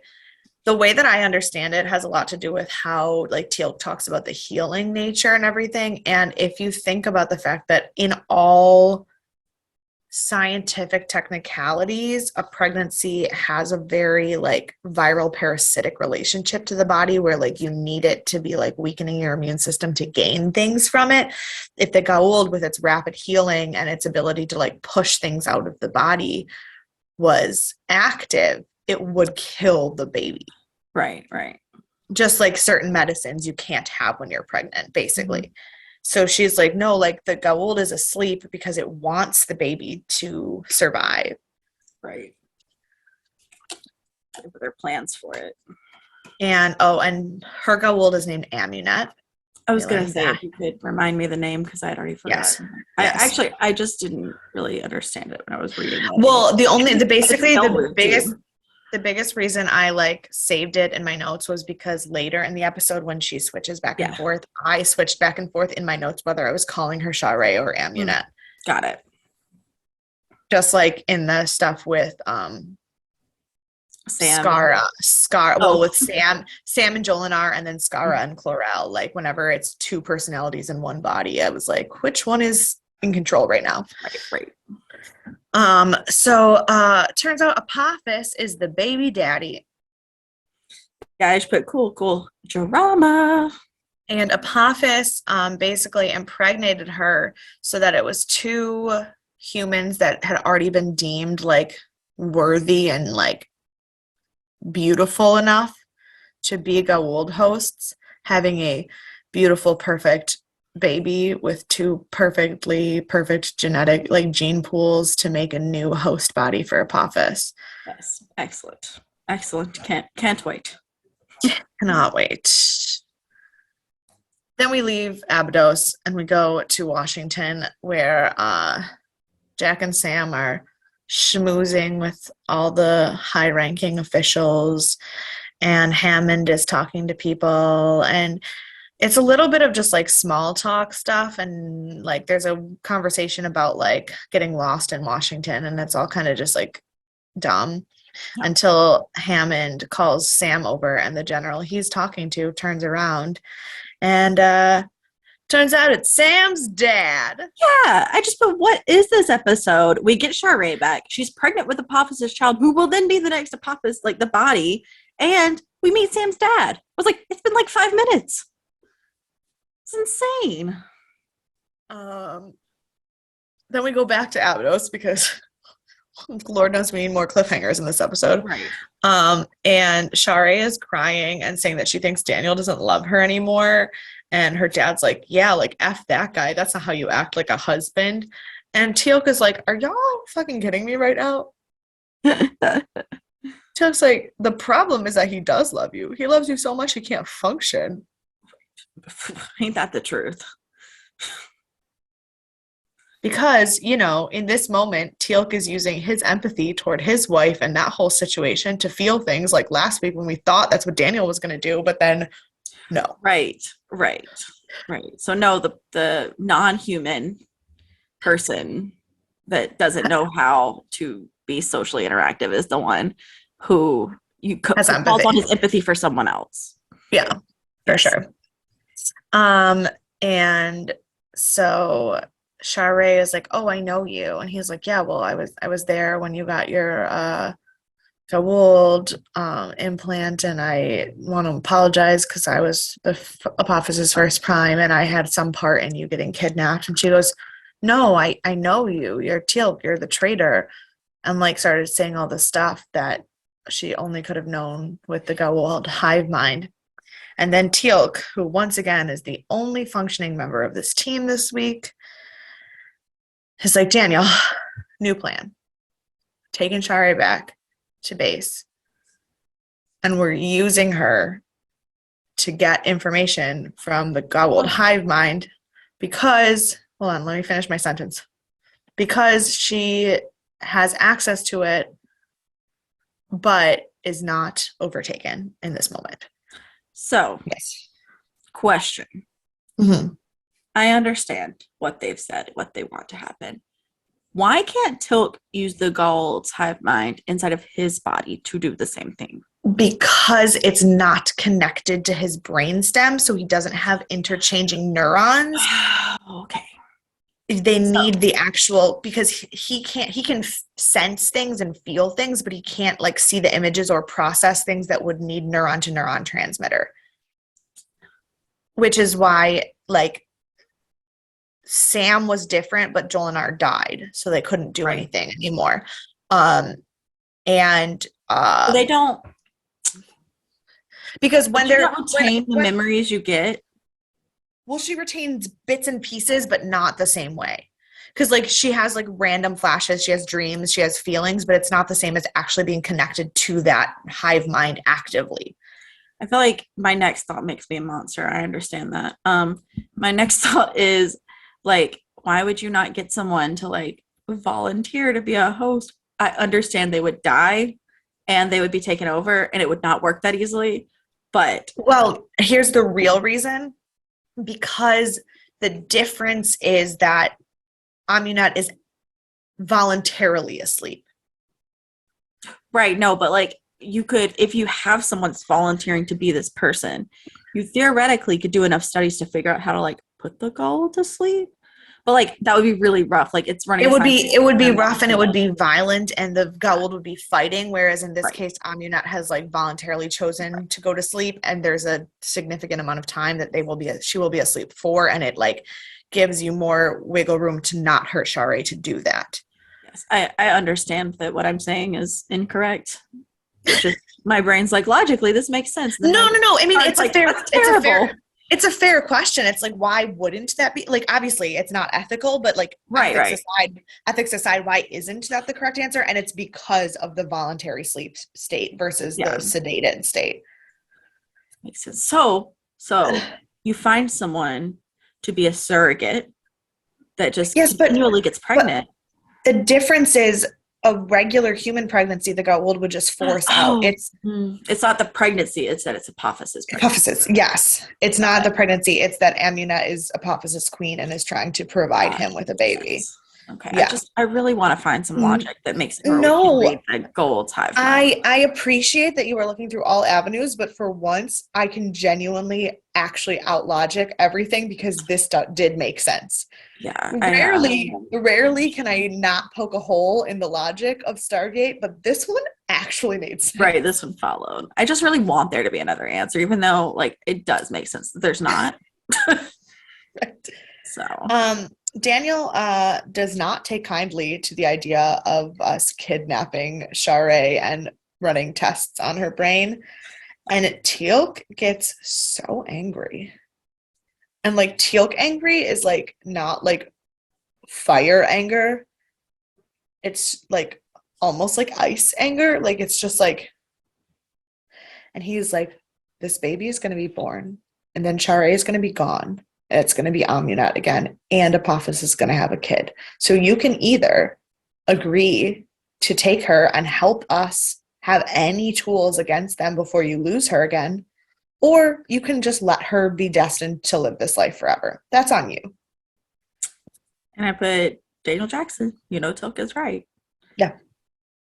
the way that I understand it, has a lot to do with how like Teal'c talks about the healing nature and everything. And if you think about the fact that in all scientific technicalities, a pregnancy has a very like viral parasitic relationship to the body where like you need it to be like weakening your immune system to gain things from it. If the Goa'uld with its rapid healing and its ability to like push things out of the body was active, it would kill the baby. Right. Just like certain medicines you can't have when you're pregnant, basically. Mm-hmm. So she's like, no, like the Goa'uld is asleep because it wants the baby to survive. Right. Their plans for it. And her Goa'uld is named Amunet. I was going to say, if you could remind me the name because I had already forgotten. Yes. I just didn't really understand it when I was reading it. Well, the biggest reason I like saved it in my notes was because later in the episode when she switches back and forth, I switched back and forth in my notes whether I was calling her Sha're or Amunet. Got it. Just like in the stuff with Sam. Skara, with Sam and Jolinar, and then Skara and Chlorel. Like whenever it's 2 personalities in one body, I was like, which one is in control right now? Right. So turns out Apophis is the baby daddy. Yeah, I just put cool drama. And Apophis basically impregnated her so that it was 2 humans that had already been deemed like worthy and like beautiful enough to be Goa'uld hosts, having a beautiful, perfect baby with 2 perfect genetic like gene pools to make a new host body for Apophis. Yes, excellent. Can't wait. Cannot wait. Then we leave Abydos and we go to Washington where Jack and Sam are schmoozing with all the high-ranking officials, and Hammond is talking to people, and it's a little bit of just like small talk stuff, and like there's a conversation about like getting lost in Washington, and it's all kind of just like dumb until Hammond calls Sam over, and the general he's talking to turns around, and turns out it's Sam's dad. Yeah, but what is this episode? We get Sha're back. She's pregnant with Apophysis' child, who will then be the next Apophis, like the body, and we meet Sam's dad. I was like, it's been like 5 minutes. It's insane. Then we go back to Abydos because Lord knows we need more cliffhangers in this episode. Right. And Sha're is crying and saying that she thinks Daniel doesn't love her anymore. And her dad's like, yeah, like F that guy. That's not how you act like a husband. And Teal'c is like, are y'all fucking kidding me right now? Teal'c's like, the problem is that he does love you. He loves you so much he can't function. Ain't that the truth? Because, you know, in this moment, Teal'c is using his empathy toward his wife and that whole situation to feel things like last week when we thought that's what Daniel was going to do, but then no. Right. So no, the non-human person that doesn't know how to be socially interactive is the one who calls on his empathy for someone else. Yeah, for sure. And so Sha're is like, oh, I know you. And he's like, yeah, well, I was there when you got your Gould implant, and I want to apologize because I was the Apophysis first prime and I had some part in you getting kidnapped. And she goes, no, I know you. You're Teal'c. You're the traitor. And like started saying all the stuff that she only could have known with the Gould hive mind. And then Teal'c, who once again is the only functioning member of this team this week, is like, Daniel, new plan. Taking Sha're back to base. And we're using her to get information from the Gould hive mind because, hold on, let me finish my sentence. Because she has access to it, but is not overtaken in this moment. So, yes. Question. Mm-hmm. I understand what they've said, what they want to happen. Why can't Teal'c use the Gould's hive mind inside of his body to do the same thing? Because it's not connected to his brainstem, so he doesn't have interchanging neurons. Okay. They need the actual, because he can sense things and feel things, but he can't like see the images or process things that would need neuron to neuron transmitter. Which is why like Sam was different, but Jolinar died, so they couldn't do anything anymore. They don't, because when they're retain the memories you get. Well, she retains bits and pieces, but not the same way. Because like she has like random flashes, she has dreams, she has feelings, but it's not the same as actually being connected to that hive mind actively. I feel like my next thought makes me a monster. I understand that. My next thought is like, why would you not get someone to like volunteer to be a host? I understand they would die and they would be taken over and it would not work that easily. But well, here's the real reason. Because the difference is that Amunet is voluntarily asleep. Right. No, but like you could, if you have someone that's volunteering to be this person, you theoretically could do enough studies to figure out how to like put the Gould to sleep. But like that would be really rough. Like it's running. It would be rough and it would be violent, and the Gould would be fighting. Whereas in this case, Amunet has like voluntarily chosen to go to sleep, and there's a significant amount of time that she will be asleep for, and it like gives you more wiggle room to not hurt Sha're to do that. Yes, I understand that what I'm saying is incorrect. It's just my brain's like logically this makes sense. No. I mean, it's a fair question. It's like, why wouldn't that be? Like, obviously, it's not ethical, but like, ethics aside, why isn't that the correct answer? And it's because of the voluntary sleep state versus the sedated state. Makes sense. So you find someone to be a surrogate that just continually gets pregnant. The difference is a regular human pregnancy the goa'uld would just force out. It's not the pregnancy, it's that it's apophysis pregnancy. Apophysis, yes. It's not the pregnancy, it's that Amunet is apophysis queen and is trying to provide him with a baby. Okay. Yeah. I really want to find some logic that makes it where we No, can read the Gold's hive mind. I appreciate that you are looking through all avenues, but for once, I can genuinely actually out logic everything because this did make sense. Yeah, Rarely can I not poke a hole in the logic of Stargate, but this one actually made sense. Right, this one followed. I just really want there to be another answer, even though like it does make sense that there's not. Right. So Daniel does not take kindly to the idea of us kidnapping Sha're and running tests on her brain. And Teal'c gets so angry. And like Teal'c angry is like not like fire anger. It's like almost like ice anger. Like it's just like, and he's like, this baby is going to be born. And then Sha're is going to be gone. It's going to be Amunet again, and Apophis is going to have a kid. So you can either agree to take her and help us have any tools against them before you lose her again, or you can just let her be destined to live this life forever. That's on you. And I put Daniel Jackson. Teal'c is right. Yeah.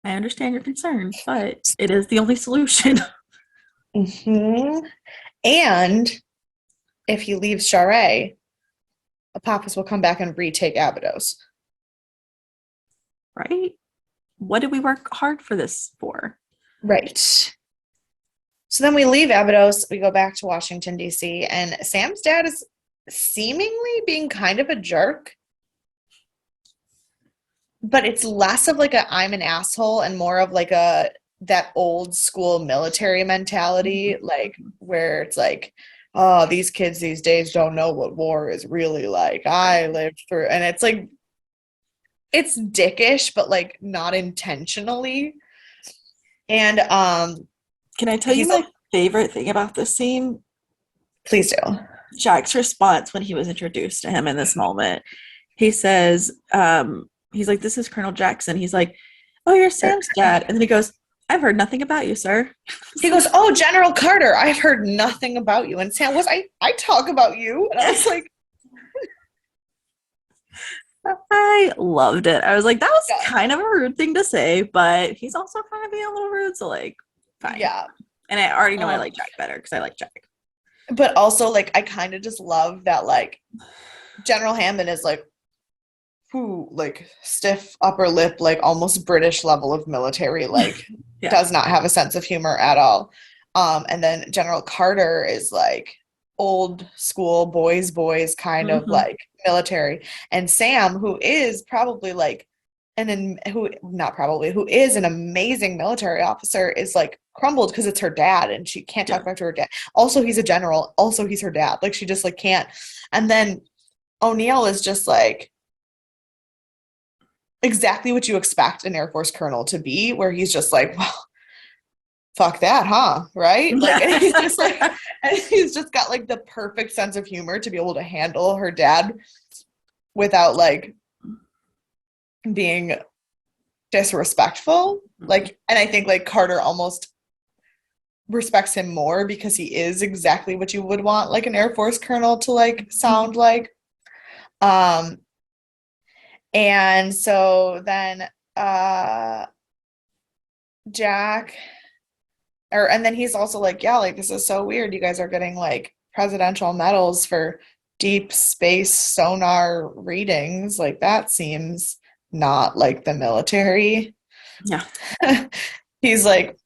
I understand your concern, but it is the only solution. Mm-hmm. And if he leaves Sha're, Apophis will come back and retake Abydos. Right? What did we work hard for this for? Right. So then we leave Abydos, we go back to Washington, D.C., and Sam's dad is seemingly being kind of a jerk. But it's less of like a I'm an asshole and more of like that old school military mentality, like where it's like, oh, these kids these days don't know what war is really like. I lived through, and it's like, it's dickish, but like not intentionally. And can I tell you my favorite thing about this scene? Please do. Jack's response when he was introduced to him in this moment. He says, he's like, this is Colonel Jackson. He's like, oh, you're Sam's dad. And then he goes, I've heard nothing about you, sir. He goes, oh, General Carter, I've heard nothing about you. And Sam was, I talk about you. And I was like, I loved it. I was like, that was kind of a rude thing to say, but he's also kind of being a little rude. So like, fine. Yeah. And I already know I like Jack better because I like Jack. But also like, I kind of just love that like General Hammond is like, like stiff upper lip, like almost British level of military, like does not have a sense of humor at all. And then General Carter is like old school boys kind of like military. And Sam, who is probably like who is an amazing military officer, is like crumbled because it's her dad and she can't talk back to her dad. Also, he's a general. Also, he's her dad. Like she just like can't. And then O'Neill is just like exactly what you expect an Air Force colonel to be, where he's just like, well, fuck that, huh? Right? Like, and he's just like, and he's just got like the perfect sense of humor to be able to handle her dad without like being disrespectful. Like, and I think like Carter almost respects him more because he is exactly what you would want like an Air Force colonel to like sound like. And so then Jack, and then he's also like, yeah, like this is so weird. You guys are getting like presidential medals for deep space sonar readings. Like that seems not like the military. Yeah. He's like,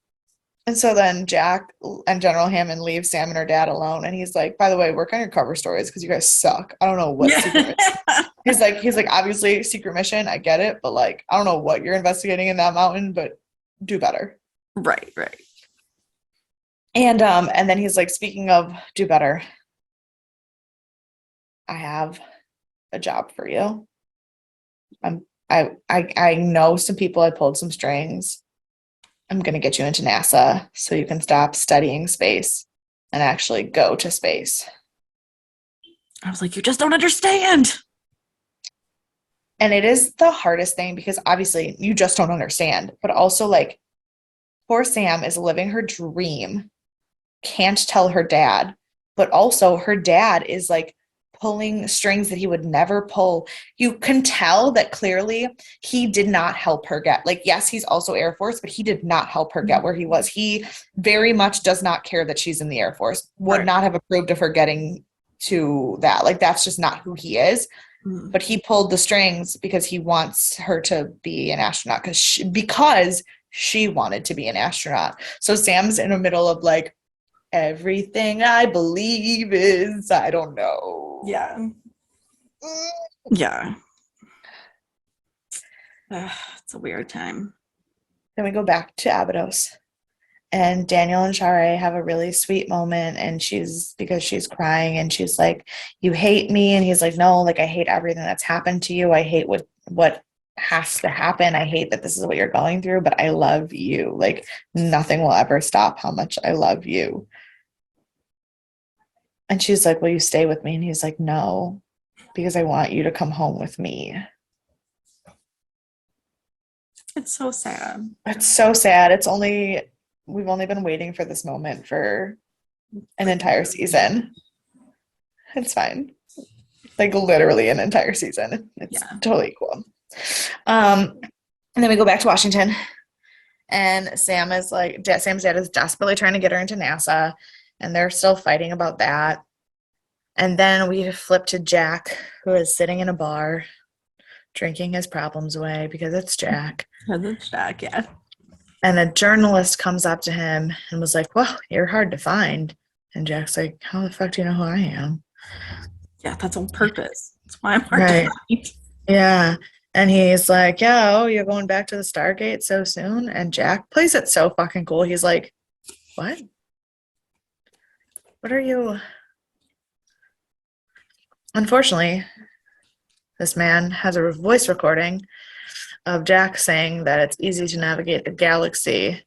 and so then Jack and General Hammond leave Sam and her dad alone, and he's like, by the way, work on your cover stories because you guys suck. I don't know what secret he's like, obviously secret mission, I get it, but like I don't know what you're investigating in that mountain, but do better. Right. And then he's like, speaking of do better, I have a job for you. I know some people, I pulled some strings. I'm going to get you into NASA so you can stop studying space and actually go to space. I was like, you just don't understand. And it is the hardest thing because obviously you just don't understand, but also like poor Sam is living her dream, can't tell her dad, but also her dad is like pulling strings that he would never pull. You can tell that clearly he did not help her get, like, yes, he's also Air Force, but he did not help her get where he was. He very much does not care that she's in the Air Force, would not have approved of her getting to that. Like, that's just not who he is. But he pulled the strings because he wants her to be an astronaut because she wanted to be an astronaut. So Sam's in the middle of like, everything I believe is, I don't know. Yeah. Yeah. It's a weird time. Then we go back to Abydos. And Daniel and Sha're have a really sweet moment, and she's crying, and she's like, "You hate me," and he's like, "No, like I hate everything that's happened to you. I hate what has to happen. I hate that this is what you're going through, but I love you. Like nothing will ever stop how much I love you." And she's like, "Will you stay with me?" And he's like, "No, because I want you to come home with me." It's so sad. It's so sad. We've only been waiting for this moment for an entire season. It's fine. Like literally an entire season. It's totally cool. And then we go back to Washington, and Sam's dad is desperately trying to get her into NASA, and they're still fighting about that. And then we flip to Jack, who is sitting in a bar, drinking his problems away because it's Jack. Because it's Jack, yeah. And a journalist comes up to him and was like, "Well, you're hard to find." And Jack's like, "How the fuck do you know who I am?" Yeah, that's on purpose. That's why I'm hard to find. Yeah. And he's like, "Yeah, oh, you're going back to the Stargate so soon?" And Jack plays it so fucking cool. He's like, "What? What are you?" Unfortunately, this man has a voice recording of Jack saying that it's easy to navigate the galaxy,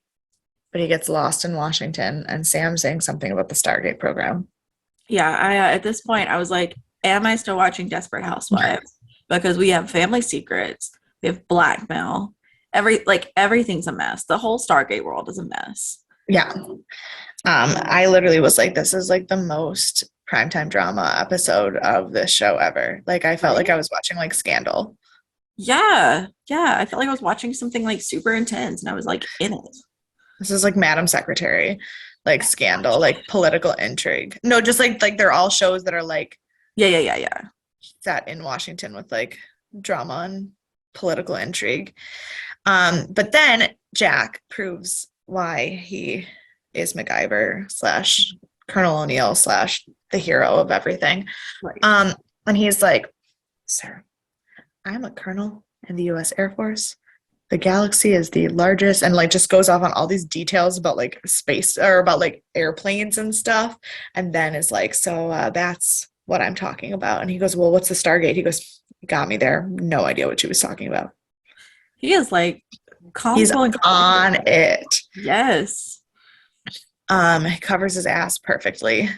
but he gets lost in Washington, and Sam saying something about the Stargate program. Yeah, I at this point I was like, am I still watching Desperate Housewives? Because we have family secrets, we have blackmail, everything's a mess. The whole Stargate world is a mess. Yeah. I literally was like, this is like the most primetime drama episode of this show ever. Like I felt like I was watching like Scandal. Yeah. I felt like I was watching something like super intense and I was like in it. This is like Madam Secretary, like Scandal, like political intrigue. No, just like they're all shows that are like Yeah. set in Washington with like drama and political intrigue. But then Jack proves why he is Macgyver / Colonel O'Neill / the hero of everything. Right. And he's like, "Sir, I'm a colonel in the U.S. Air Force. The galaxy is the largest," and like just goes off on all these details about like space or about like airplanes and stuff. And then is like, "So that's what I'm talking about." And he goes, "Well, what's the Stargate?" He goes, "Got me there. No idea what she was talking about." He is like He's on it. Yes. He covers his ass perfectly.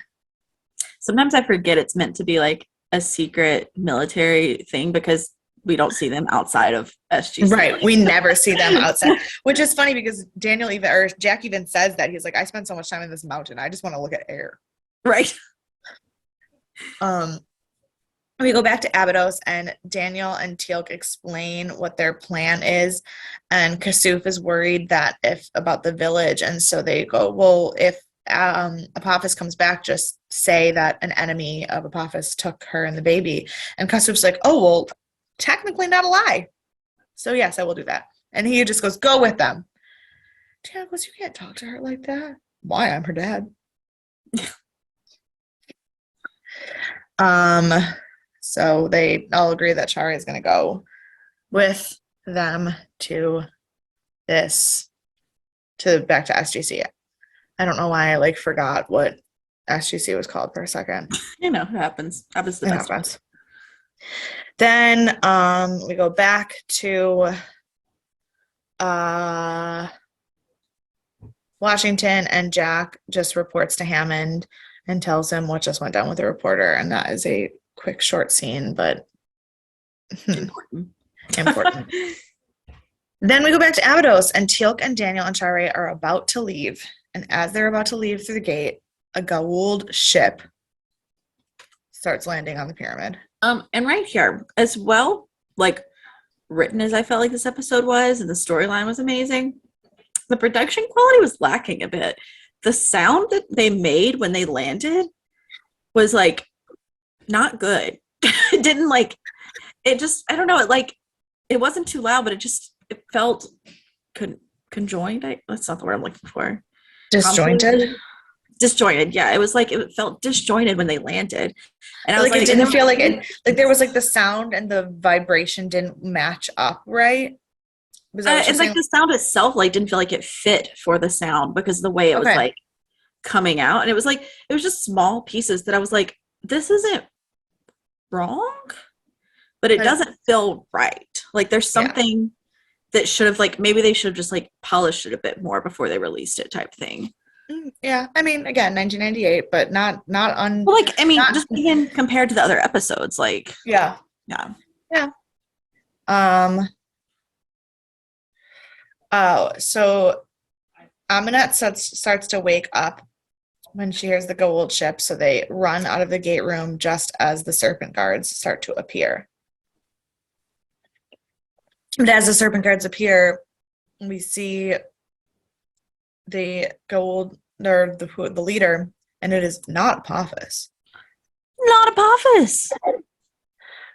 Sometimes I forget it's meant to be like a secret military thing because we don't see them outside of SGC. Right. We never see them outside, which is funny because Jack even says that. He's like, "I spent so much time in this mountain. I just want to look at air." Right. We go back to Abydos, and Daniel and Teal'c explain what their plan is, and Kasuf is worried that about the village, and so they go, "Well, if Apophis comes back, just say that an enemy of Apophis took her and the baby." And Kasuf's like, "Oh, well, technically not a lie. So yes, I will do that." And he just goes, "Go with them." Teal'c goes, "You can't talk to her like that." "Why? I'm her dad." So they all agree that Sha're is going to go with them back to SGC. I don't know why I like forgot what SGC was called for a second. It happens. Happens to the best of us. Then we go back to Washington, and Jack just reports to Hammond and tells him what just went down with the reporter, and that is a quick short scene, but important. Important. Then we go back to Abydos, and Teal'c and Daniel and Sha're are about to leave. And as they're about to leave through the gate, a Goa'uld ship starts landing on the pyramid. And right here, as well, like written as I felt like this episode was, and the storyline was amazing, the production quality was lacking a bit. The sound that they made when they landed was like not good. It didn't like it just I don't know, it wasn't too loud, but it felt conjoined. That's not the word I'm looking for. Disjointed? Disjointed, yeah. It was like it felt disjointed when they landed. And I was like it didn't feel like it like there was like the sound and the vibration didn't match up right. And like the sound itself like didn't feel like it fit for the sound because of the way it was like coming out. And it was just small pieces that I was like, this isn't wrong, but it doesn't feel right. Like there's something that should have like maybe they should have just like polished it a bit more before they released it type thing. Yeah, I mean, again, 1998, but not well, like I mean, just even compared to the other episodes, like yeah. So Aminette starts to wake up when she hears the Goa'uld ship, so they run out of the gate room just as the serpent guards start to appear. And as the serpent guards appear, we see the Goa'uld, or the leader, and it is not Apophis. Not Apophis!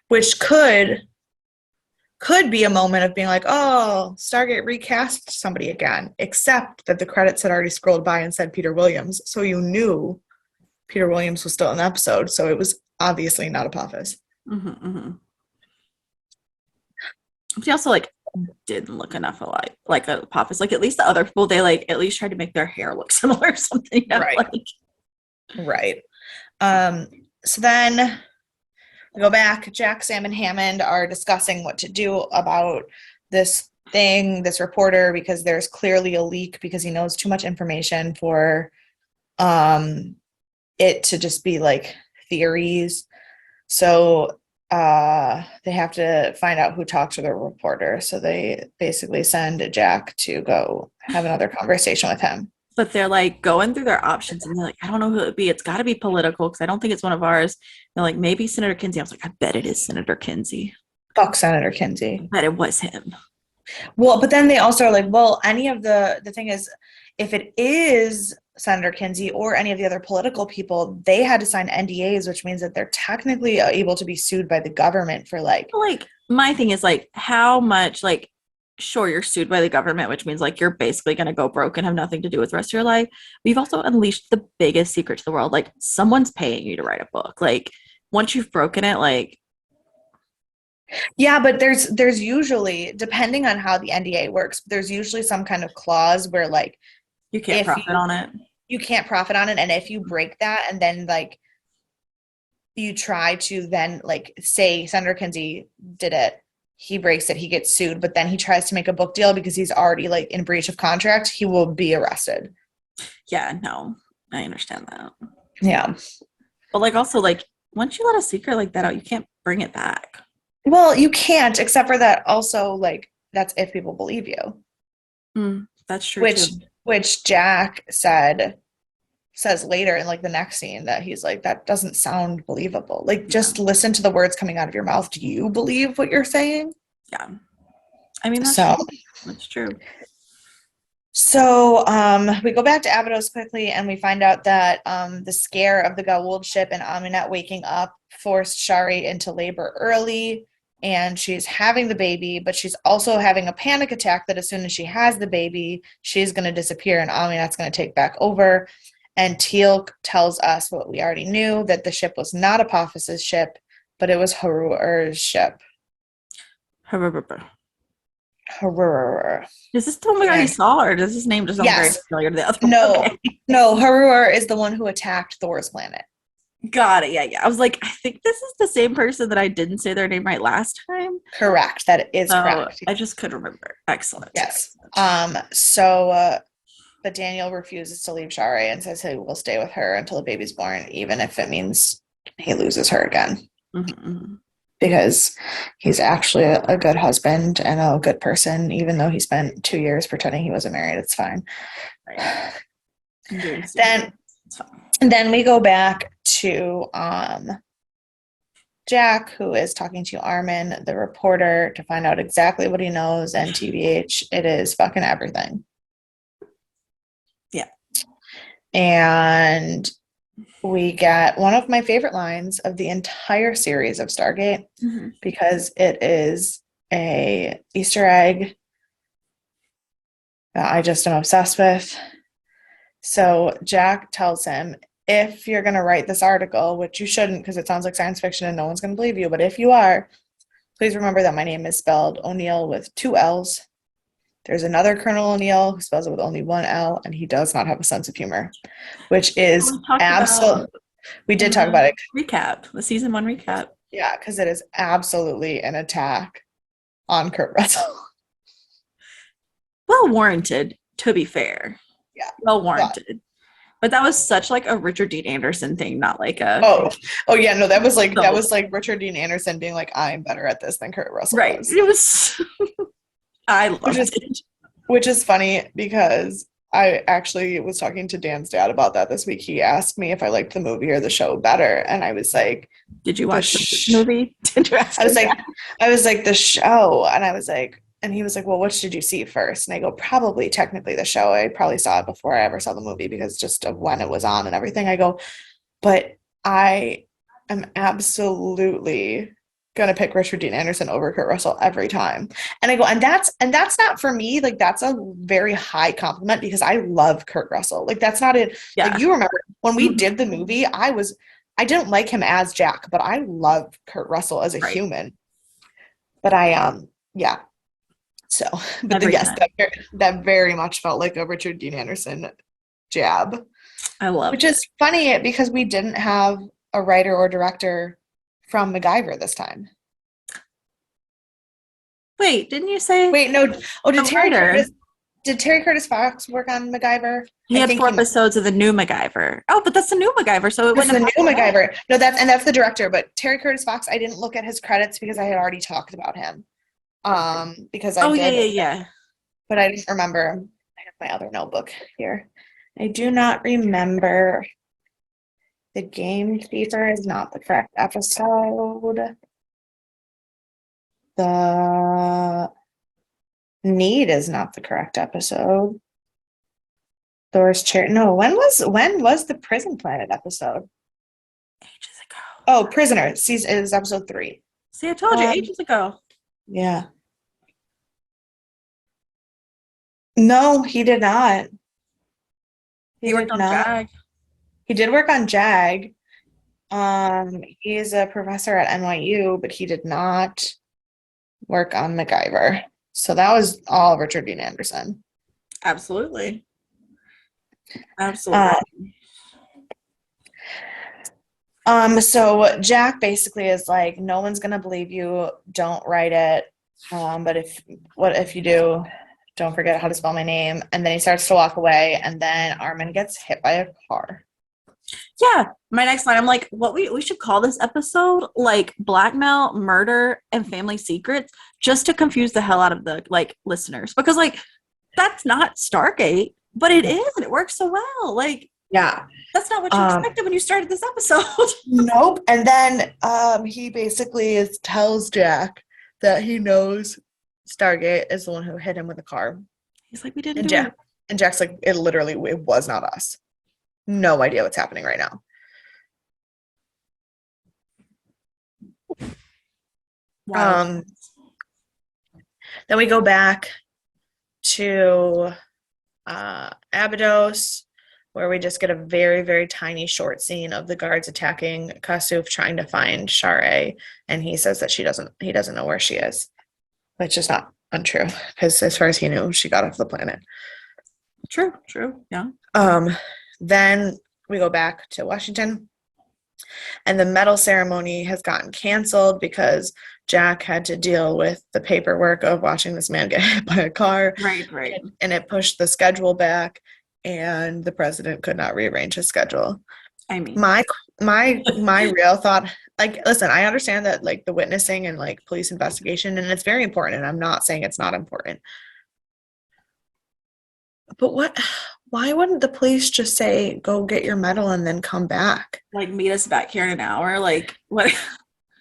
Which could be a moment of being like, oh, Stargate recast somebody again, except that the credits had already scrolled by and said Peter Williams, so you knew Peter Williams was still in the episode, so it was obviously not Apophis. She also like didn't look enough alike, like Apophis. Like at least the other people, they like at least tried to make their hair look similar or something. You know? Right. So then we go back. Jack, Sam, and Hammond are discussing what to do about this reporter, because there's clearly a leak because he knows too much information for it to just be like theories. So they have to find out who talked to the reporter. So they basically send Jack to go have another conversation with him. But they're like going through their options and they're like, I don't know who it would be. It's got to be political because I don't think it's one of ours. They're like, maybe Senator Kinsey. I was like, I bet it is Senator Kinsey. Fuck Senator Kinsey. I bet it was him. Well, but then they also are like, well, any of the thing is, if it is Senator Kinsey or any of the other political people, they had to sign NDAs, which means that they're technically able to be sued by the government for like my thing is like how much like sure you're sued by the government, which means like you're basically going to go broke and have nothing to do with the rest of your life. We've also unleashed the biggest secret to the world. Like someone's paying you to write a book. Like once you've broken it, like yeah, but there's usually, depending on how the NDA works, there's usually some kind of clause where like you can't profit on it. You can't profit on it, and if you break that and then like you try to then like say Senator Kinsey did it, he breaks it, he gets sued, but then he tries to make a book deal because he's already like in breach of contract, he will be arrested. Yeah, no, I understand that. Yeah. But like also like once you let a secret like that out, you can't bring it back. Well, you can't, except for that also like that's if people believe you. That's true. Which Jack says later in like the next scene that he's like, that doesn't sound believable. Like just listen to the words coming out of your mouth. Do you believe what you're saying? Yeah. I mean, that's true. So we go back to Abydos quickly and we find out that the scare of the Goa'uld ship and Aminette waking up forced Sha're into labor early, and she's having the baby, but she's also having a panic attack that as soon as she has the baby, she's going to disappear and Aminette's going to take back over. And Teal'c tells us what we already knew, that the ship was not Apophis's ship, but it was Haru'ur's ship. Haru'ur. Is this the one we already saw, or does his name just sound very familiar to the other one? No, Haru'ur is the one who attacked Thor's planet. Got it. Yeah. I was like, I think this is the same person that I didn't say their name right last time. Correct. That is correct. I just couldn't remember. Excellent. Yes. But Daniel refuses to leave Sha're and says he will stay with her until the baby's born, even if it means he loses her again. because he's actually a good husband and a good person, even though he spent 2 years pretending he wasn't married. It's fine. Right. Then we go back to Jack, who is talking to Armin, the reporter, to find out exactly what he knows, and TBH, it is fucking everything. Yeah. And we get one of my favorite lines of the entire series of Stargate, because it is a Easter egg that I just am obsessed with. So Jack tells him, if you're going to write this article, which you shouldn't because it sounds like science fiction and no one's going to believe you, but if you are, please remember that my name is spelled O'Neill with 2 L's. There's another Colonel O'Neill who spells it with only 1 L, and he does not have a sense of humor, which is absolutely. We did talk about it. Recap, the season 1 recap. Yeah, because it is absolutely an attack on Kurt Russell. Well warranted, to be fair. Yeah. Well warranted. But that was such like a Richard Dean Anderson thing, not like a oh yeah, no, that was like Richard Dean Anderson being like, I'm better at this than Kurt Russell. Right. Was. It was I loved it. Which is funny because I actually was talking to Dan's dad about that this week. He asked me if I liked the movie or the show better, and I was like, "Did you watch the movie?" Did you ask? I was like the show, and I was like. And he was like, well, which did you see first? And I go, probably technically the show. I probably saw it before I ever saw the movie because just of when it was on and everything. I go, but I am absolutely going to pick Richard Dean Anderson over Kurt Russell every time. And I go, and that's not for me. Like, that's a very high compliment because I love Kurt Russell. Like, that's not it. Yeah. Like, you remember when we did the movie, I didn't like him as Jack, but I love Kurt Russell as a human. But yeah. So, but yes, that very much felt like a Richard Dean Anderson jab. I love Which is funny because we didn't have a writer or director from Macgyver this time. Wait, didn't you say? Wait, no. Oh, did Terry Curtis Fox work on Macgyver? He had 4 episodes of the new Macgyver. Oh, but that's the new Macgyver, so it wasn't the new Macgyver. No, that's the director. But Terry Curtis Fox, I didn't look at his credits because I had already talked about him. Because I did. Yeah. But I didn't remember. I have my other notebook here. I do not remember. The Gamekeeper is not the correct episode. The Need is not the correct episode. Thor's Chair. No, when was the Prison Planet episode? Ages ago. Oh, Prisoner. It was episode 3. See, I told you ages ago. Yeah. No, he did not. He worked on JAG. He did work on JAG. He's a professor at NYU, but he did not work on Macgyver. So that was all Richard Dean Anderson. Absolutely. So Jack basically is like, no one's gonna believe you, don't write it. But if you do, don't forget how to spell my name. And then he starts to walk away, and then Armin gets hit by a car. Yeah, my next line, I'm like, what we should call this episode like blackmail, murder, and family secrets, just to confuse the hell out of the like listeners, because like that's not Stargate, but it is, and it works so well. Like, yeah, that's not what you expected when you started this episode. Nope. And then he basically tells Jack that he knows Stargate is the one who hit him with a car. He's like, we didn't do it. And Jack's like, it was not us. No idea what's happening right now. Wow. Then we go back to Abydos, where we just get a very, very tiny short scene of the guards attacking Kasuf, trying to find Sha're, and he says that he doesn't know where she is, which is not untrue, because as far as he knew, she got off the planet. True, yeah. Then we go back to Washington, and the medal ceremony has gotten canceled because Jack had to deal with the paperwork of watching this man get hit by a car. Right. And it pushed the schedule back, and the president could not rearrange his schedule. I mean, My real thought, like, listen, I understand that like the witnessing and like police investigation, and it's very important, and I'm not saying it's not important. But why wouldn't the police just say, go get your medal and then come back? like meet us back here in an hour. Like what?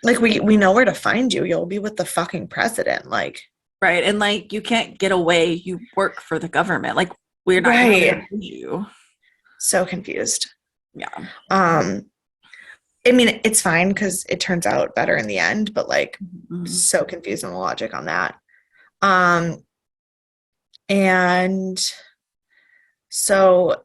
Like we know where to find you. You'll be with the fucking president. Like, Right. And like you can't get away. You work for the government. Like we're not gonna right. lose you. So confused. Yeah. Um, I mean, it's fine because it turns out better in the end, but like Mhm. so confused on the logic on that. Um, and so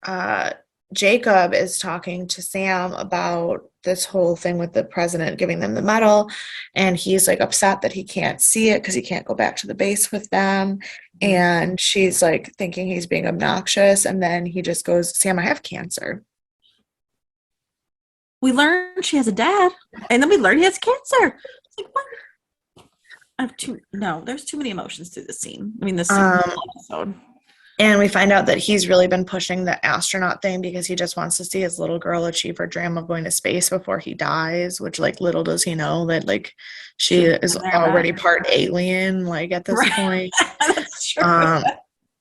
uh Jacob is talking to Sam about this whole thing with the president giving them the medal, and he's like upset that he can't see it because he can't go back to the base with them. And she's like thinking he's being obnoxious, and then he just goes, Sam, I have cancer. We learned she has a dad, and then we learned he has cancer. It's like what? There's too many emotions through this scene. I mean, this episode. And we find out that he's really been pushing the astronaut thing because he just wants to see his little girl achieve her dream of going to space before he dies, which like little does he know that like she is already part alien, like at this point. That's true.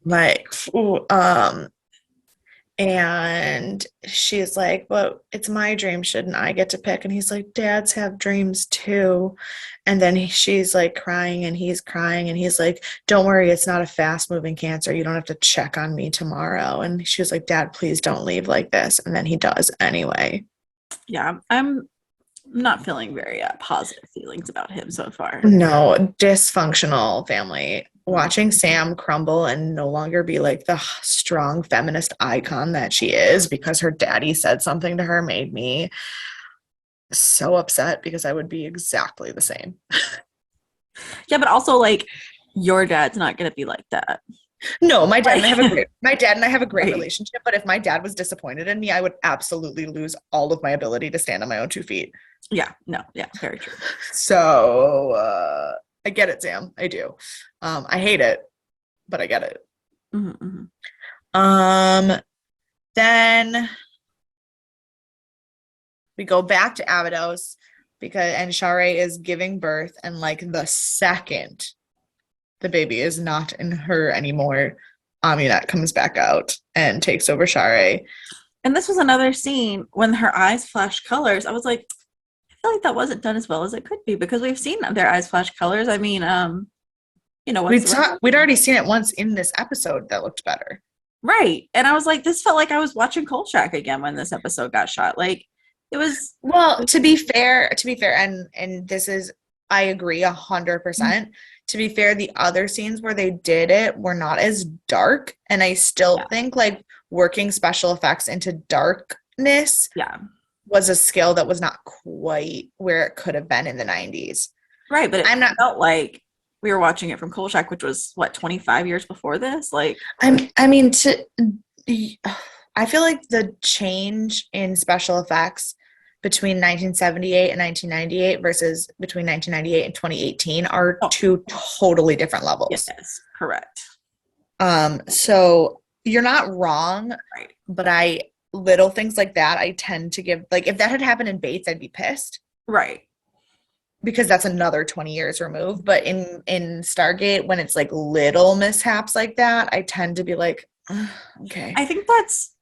Like and she's like, well, it's my dream, shouldn't I get to pick? And he's like, dads have dreams too. And then she's like crying and he's crying, and he's like, don't worry, it's not a fast moving cancer, you don't have to check on me tomorrow. And she was like, dad, please don't leave like this. And then he does anyway. Yeah, I'm not feeling very positive feelings about him so far. No, dysfunctional family. Watching Sam crumble and no longer be like the strong feminist icon that she is because her daddy said something to her made me so upset, because I would be exactly the same. Yeah, but also like your dad's not gonna be like that. No, my dad and I have a great Right. relationship, but if my dad was disappointed in me, I would absolutely lose all of my ability to stand on my own 2 feet. Yeah, no, yeah, very true. So I get it, Sam. I do. I hate it, but I get it. Mm-hmm, mm-hmm. Then we go back to Abydos and Sha're is giving birth, and like the second the baby is not in her anymore, Aminat comes back out and takes over Sha're. And this was another scene when her eyes flashed colors. I was like, I feel like that wasn't done as well as it could be, because we've seen their eyes flash colors. I mean, we'd already seen it once in this episode that looked better. Right. And I was like, this felt like I was watching Kolchak again when this episode got shot. Like it was to be fair, and this is, I agree 100%. To be fair, the other scenes where they did it were not as dark, and I still think like working special effects into darkness was a skill that was not quite where it could have been in the 90s. Right, but it felt like we were watching it from Kolchak, which was what, 25 years before this? Like I feel like the change in special effects between 1978 and 1998 versus between 1998 and 2018 are two totally different levels. Yes, correct. So you're not wrong, right? But little things like that, I tend to give, like if that had happened in Bates, I'd be pissed. Right. Because that's another 20 years removed. But in Stargate, when it's like little mishaps like that, I tend to be like, okay. I think that's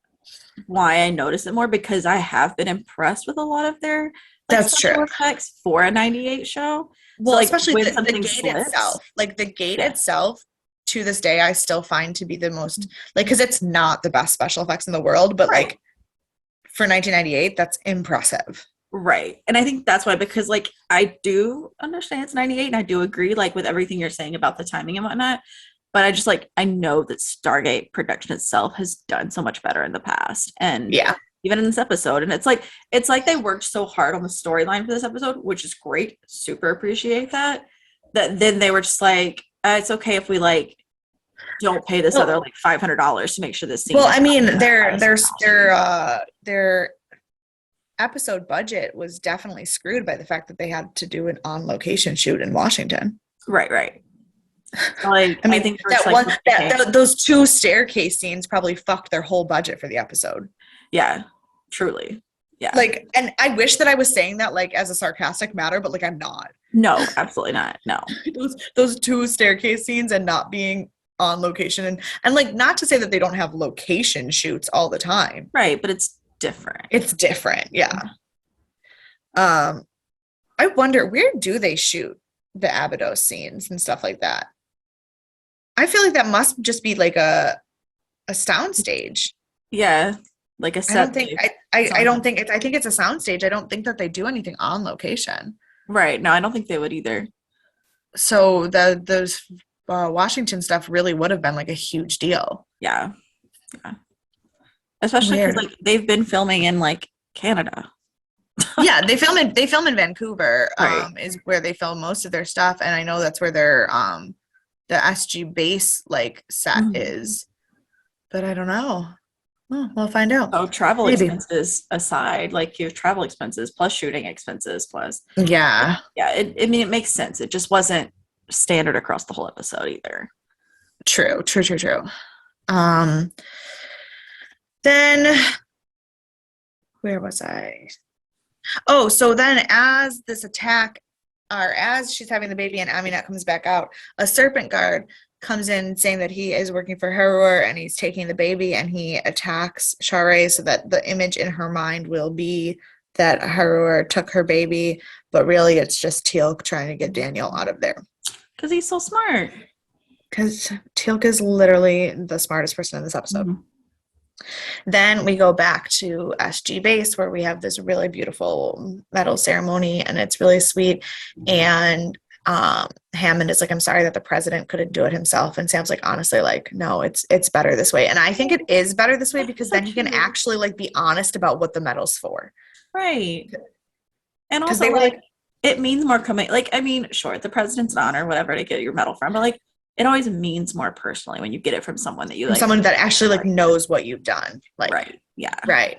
why I notice it more, because I have been impressed with a lot of their special effects for a 98 show. Well, so, like, especially the gate itself. Like the gate itself, to this day, I still find to be the most, like, because it's not the best special effects in the world, but like for 1998, that's impressive. Right. And I think that's why, because like I do understand it's 98 and I do agree like with everything you're saying about the timing and whatnot. But I just like, I know that Stargate production itself has done so much better in the past. And even in this episode. And it's like they worked so hard on the storyline for this episode, which is great. Super appreciate that. That then they were just like, it's okay if we like don't pay this other like $500 to make sure this scene. Well, I mean, their episode budget was definitely screwed by the fact that they had to do an on location shoot in Washington. Right. Like, I mean, I think those two staircase scenes probably fucked their whole budget for the episode. Yeah. truly. Yeah. Like, and I wish that I was saying that like as a sarcastic matter, but like I'm not. No, absolutely not. No. Those two staircase scenes and not being on location and like not to say that they don't have location shoots all the time. Right, but it's different. It's different, yeah. I wonder where do they shoot the Abydos scenes and stuff like that? I feel like that must just be like a sound stage. Yeah. Like a I set. don't think I don't think it's I think it's a sound stage. I don't think that they do anything on location. Right. No, I don't think they would either. So those Washington stuff really would have been like a huge deal. Yeah. Yeah. Especially because like they've been filming in like Canada. Yeah, they film in Vancouver, Right. is where they film most of their stuff, and I know that's where their the SG base like set is. But I don't know. Well, we'll find out. So travel Maybe. expenses aside, like you have travel expenses plus shooting expenses plus. Yeah. Yeah, I mean it makes sense. It just wasn't standard across the whole episode either. True. Then where was I? Oh, so then as this attack, or as she's having the baby and Aminat comes back out, a serpent guard comes in saying that he is working for Harrower and he's taking the baby and he attacks Sha're so that the image in her mind will be that Harrower took her baby, but really it's just Teal'c trying to get Daniel out of there. Because he's so smart. Because Teal'c is literally the smartest person in this episode. Then we go back to SG base where we have this really beautiful medal ceremony and it's really sweet. And Hammond is like, I'm sorry that the president couldn't do it himself. And Sam's like, honestly, like, no, it's better this way. And I think it is better this way because then he can actually like be honest about what the medal's for. Right. And also they were like it means more coming like I mean, sure, the president's an honor, whatever to get your medal from, but like it always means more personally when you get it from someone that you like. Someone that actually like knows what you've done. Like right. Yeah. Right.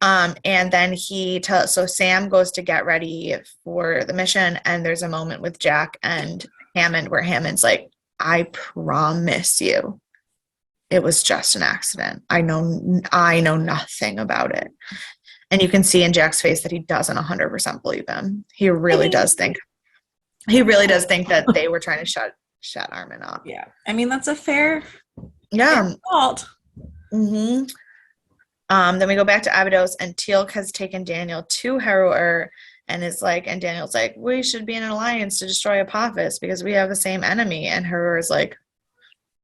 And then so Sam goes to get ready for the mission, and there's a moment with Jack and Hammond where Hammond's like, I promise you it was just an accident. I know nothing about it. And you can see in Jack's face that he doesn't 100% believe him. He really does think that they were trying to shut Armin up. Yeah. I mean, that's a fair fault. Mm-hmm. Then we go back to Abydos, and Teal'c has taken Daniel to Harrower and is like, and Daniel's like, we should be in an alliance to destroy Apophis because we have the same enemy. And Harrower's like,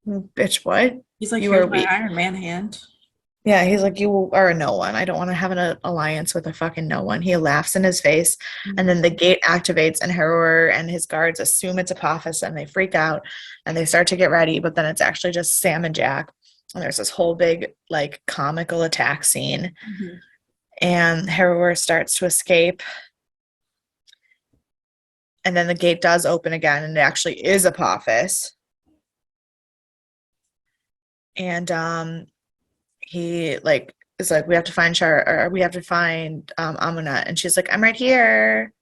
bitch, what? He's like, here's my Iron Man hand. Yeah, he's like, you are a no one. I don't want to have an alliance with a fucking no one. He laughs in his face, and then the gate activates, and Harrower and his guards assume it's Apophis, and they freak out, and they start to get ready, but then it's actually just Sam and Jack, and there's this whole big, like, comical attack scene, and Harrower starts to escape, and then the gate does open again, and it actually is Apophis, and he like is like, we have to find Sha're, or we have to find Amunat, and she's like, I'm right here.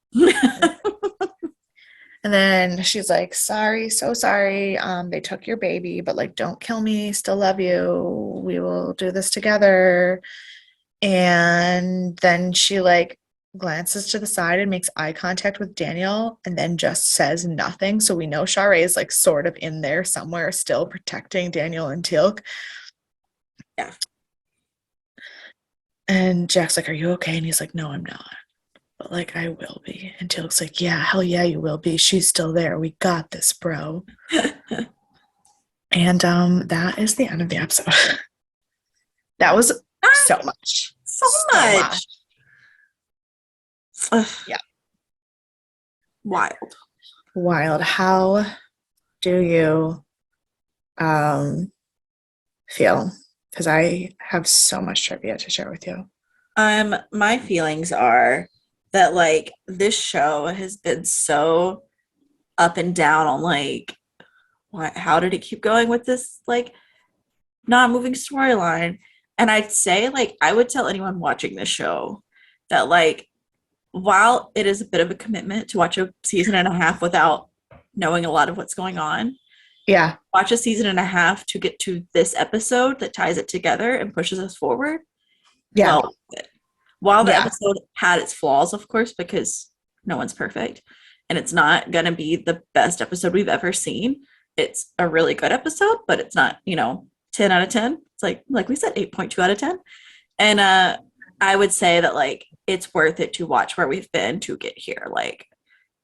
And then she's like, sorry, so sorry. They took your baby, but like, don't kill me. Still love you. We will do this together. And then she like glances to the side and makes eye contact with Daniel, and then just says nothing. So we know Sha're is like sort of in there somewhere, still protecting Daniel and Teal'c. Yeah. And Jack's like, are you okay? And he's like, no, I'm not. But like, I will be. And Teal'c's like, yeah, hell yeah, you will be. She's still there. We got this, bro. And that is the end of the episode. That was so much. So much. Yeah. Wild. How do you feel? Because I have so much trivia to share with you. My feelings are that like this show has been so up and down on like how did it keep going with this like non-moving storyline. And I'd say like I would tell anyone watching this show that like while it is a bit of a commitment to watch a season and a half without knowing a lot of what's going on, yeah, watch a season and a half to get to this episode that ties it together and pushes us forward. Yeah. Well, While the Yeah. episode had its flaws, of course, because no one's perfect, and it's not going to be the best episode we've ever seen. It's a really good episode, but it's not, 10 out of 10. It's like we said, 8.2 out of 10. And I would say that like it's worth it to watch where we've been to get here, like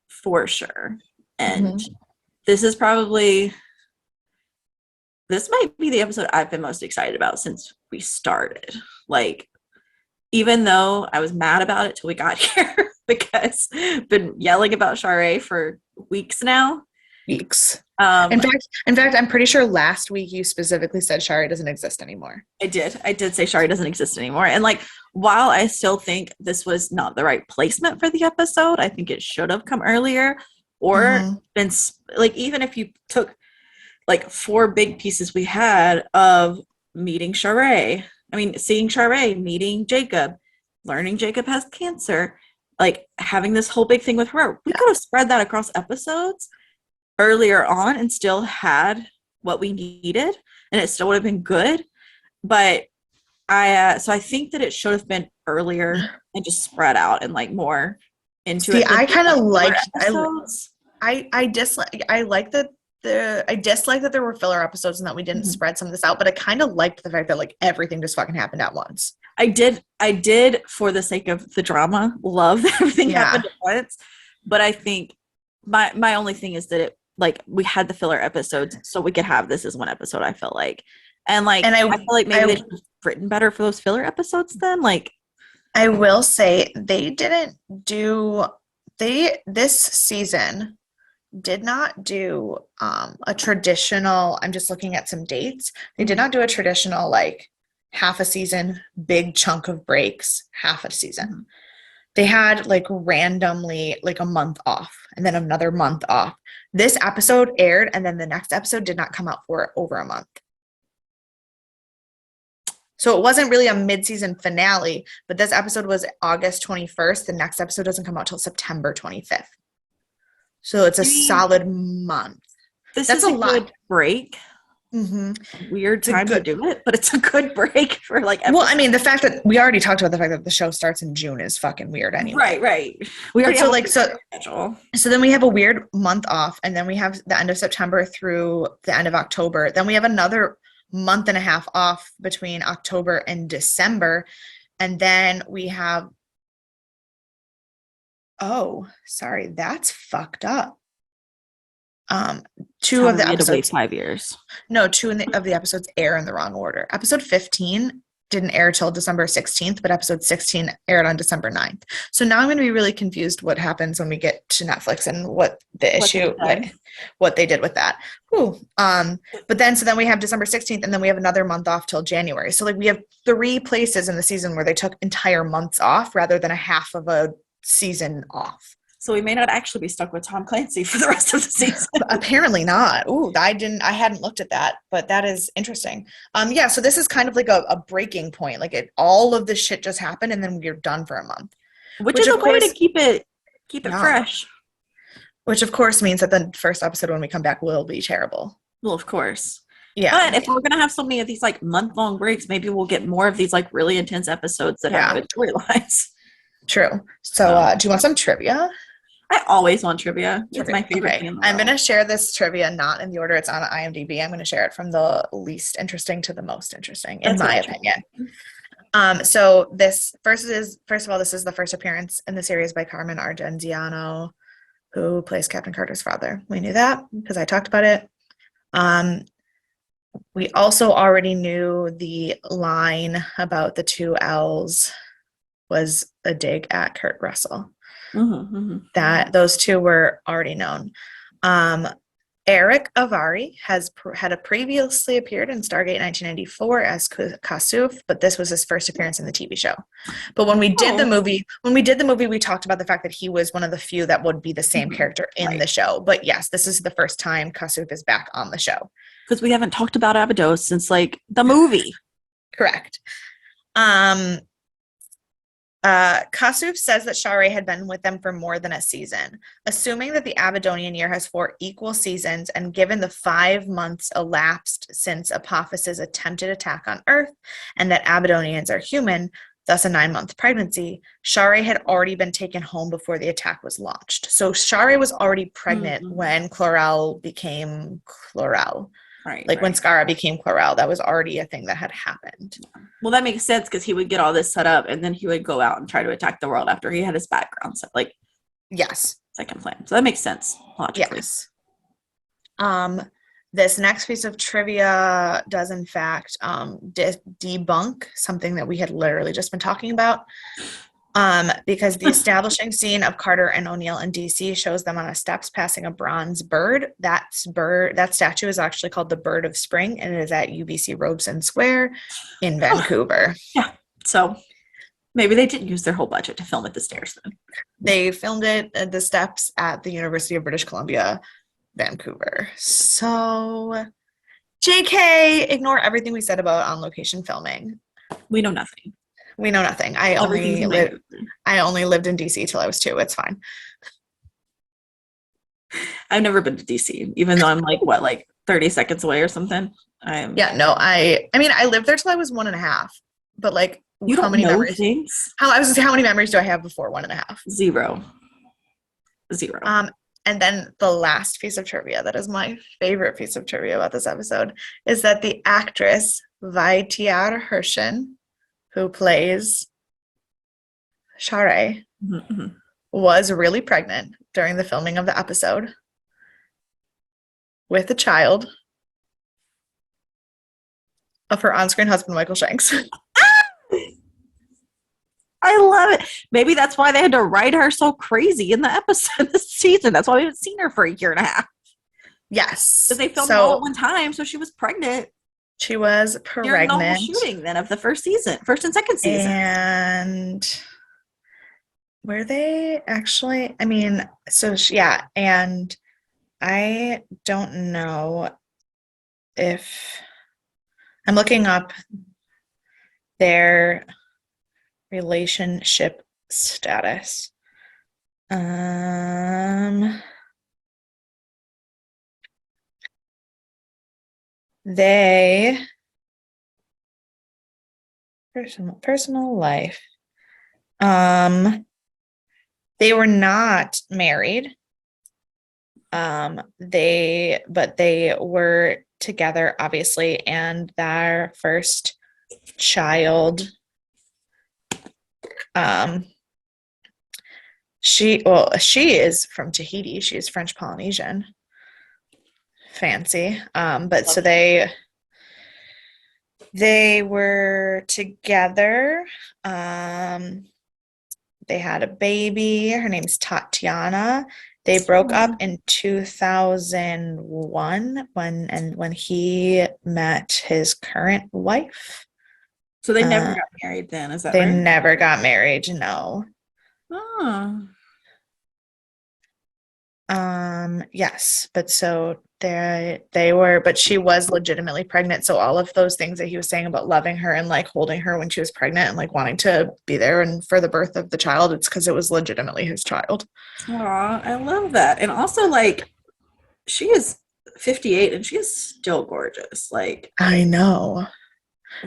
for sure. And this might be the episode I've been most excited about since we started. Like, even though I was mad about it till we got here because I've been yelling about Sha're for weeks now. Weeks. Um, In fact, I'm pretty sure last week you specifically said Sha're doesn't exist anymore. I did say Sha're doesn't exist anymore. And like, while I still think this was not the right placement for the episode, I think it should have come earlier or been like, even if you took like 4 big pieces we had of meeting Sha're, seeing Sha're, meeting Jacob, learning Jacob has cancer, like having this whole big thing with her. We could have spread that across episodes earlier on and still had what we needed, and it still would have been good. But I think that it should have been earlier and just spread out and like more into it. See, I kind of like episodes. I dislike I dislike that there were filler episodes and that we didn't spread some of this out, but I kind of liked the fact that like everything just fucking happened at once. I did for the sake of the drama, love that everything happened at once. But I think my only thing is that it like we had the filler episodes so we could have this as one episode, I felt like. And like I feel like maybe they should have written better for those filler episodes then. Like I will say this season did not do a traditional, I'm just looking at some dates. They did not do a traditional like half a season, big chunk of breaks, half a season. They had like randomly like a month off and then another month off. This episode aired and then the next episode did not come out for over a month. So it wasn't really a mid-season finale, but this episode was August 21st. The next episode doesn't come out till September 25th. So it's a solid month. That's is a lot. Good break. Weird time to do it, but it's a good break for like episodes. Well, I mean, the fact that we already talked about the fact that the show starts in June is fucking weird anyway. Right. We already so have like so then we have a weird month off, and then we have the end of September through the end of October. Then we have another month and a half off between October and December, and then we have sorry, that's fucked up. Two of the episodes 5 years. No, two of the episodes air in the wrong order. Episode 15 didn't air till December 16th, but episode 16 aired on December 9th. So now I'm going to be really confused what happens when we get to Netflix and what they did with that. But then we have December 16th and then we have another month off till January. So like we have 3 places in the season where they took entire months off rather than a half of a season off. So we may not actually be stuck with Tom Clancy for the rest of the season. Apparently not. I hadn't looked at that, but that is interesting. So this is kind of like a breaking point. Like all of this shit just happened and then we're done for a month. Which is a way to keep it fresh. Which of course means that the first episode when we come back will be terrible. Well, of course. Yeah. But if we're going to have so many of these like month-long breaks, maybe we'll get more of these like really intense episodes that have good storylines. True. So do you want some trivia? I always want trivia. It's my favorite thing in the world. I'm going to share this trivia not in the order it's on IMDb. I'm going to share it from the least interesting to the most interesting, in my opinion. So this first of all, this is the first appearance in the series by Carmen Argenziano, who plays Captain Carter's father. We knew that because I talked about it. We also already knew the line about the 2 L's was a dig at Kurt Russell. That those 2 were already known. Eric Avari had previously appeared in Stargate 1994 as Kasuf, but this was his first appearance in the TV show. But when we did the movie, we talked about the fact that he was one of the few that would be the same character in the show. But yes, this is the first time Kasuf is back on the show. Because we haven't talked about Abydos since like the movie. Correct. Kasuf says that Sha're had been with them for more than a season. Assuming that the Abydonian year has 4 equal seasons, and given the 5 months elapsed since Apophis's attempted attack on Earth, and that Abydonians are human, thus a 9-month pregnancy. Sha're had already been taken home before the attack was launched. So Sha're was already pregnant when Chlorel became Chlorel. Right. Like when Skara became Chlorel, that was already a thing that had happened. Well, that makes sense because he would get all this set up and then he would go out and try to attack the world after he had his background set. Like, yes. Second plan. So that makes sense logically. Yes. This next piece of trivia does in fact debunk something that we had literally just been talking about. Because the establishing scene of Carter and O'Neill in DC shows them on a steps passing a bronze bird. That statue is actually called the Bird of Spring, and it is at UBC Robeson Square in Vancouver. Yeah. So maybe they didn't use their whole budget to film at the stairs then. They filmed it at the steps at the University of British Columbia, Vancouver. So, JK, ignore everything we said about on location filming. We know nothing. We know nothing. I only lived in DC till I was 2. It's fine. I've never been to DC, even though I'm like 30 seconds away or something. I lived there till I was 1.5. But like, you don't know memories? Things? How many memories do I have before 1.5? Zero. And then the last piece of trivia that is my favorite piece of trivia about this episode is that the actress Vaitiar Hershen, who plays Sha're, was really pregnant during the filming of the episode with a child of her on-screen husband, Michael Shanks. I love it. Maybe that's why they had to write her so crazy in the episode this season. That's why we haven't seen her for 1.5 years. Yes. Because they filmed all at one time, so she was pregnant. She was pregnant. During the whole shooting then of the first and second season. And were they actually, and I don't know if I'm looking up their relationship status. They personal life. They were not married. They were together, obviously, and their first child. She is from Tahiti. She is French Polynesian. Fancy. But so they were together. They had a baby. Her name's Tatiana. They broke up in 2001 when he met his current wife. So they never got married then, is that right? They never got married, no. Oh. Yes, but so but she was legitimately pregnant. So all of those things that he was saying about loving her and like holding her when she was pregnant and like wanting to be there and for the birth of the child, it's because it was legitimately his child. Aw, I love that. And also like she is 58 and she is still gorgeous. Like I know.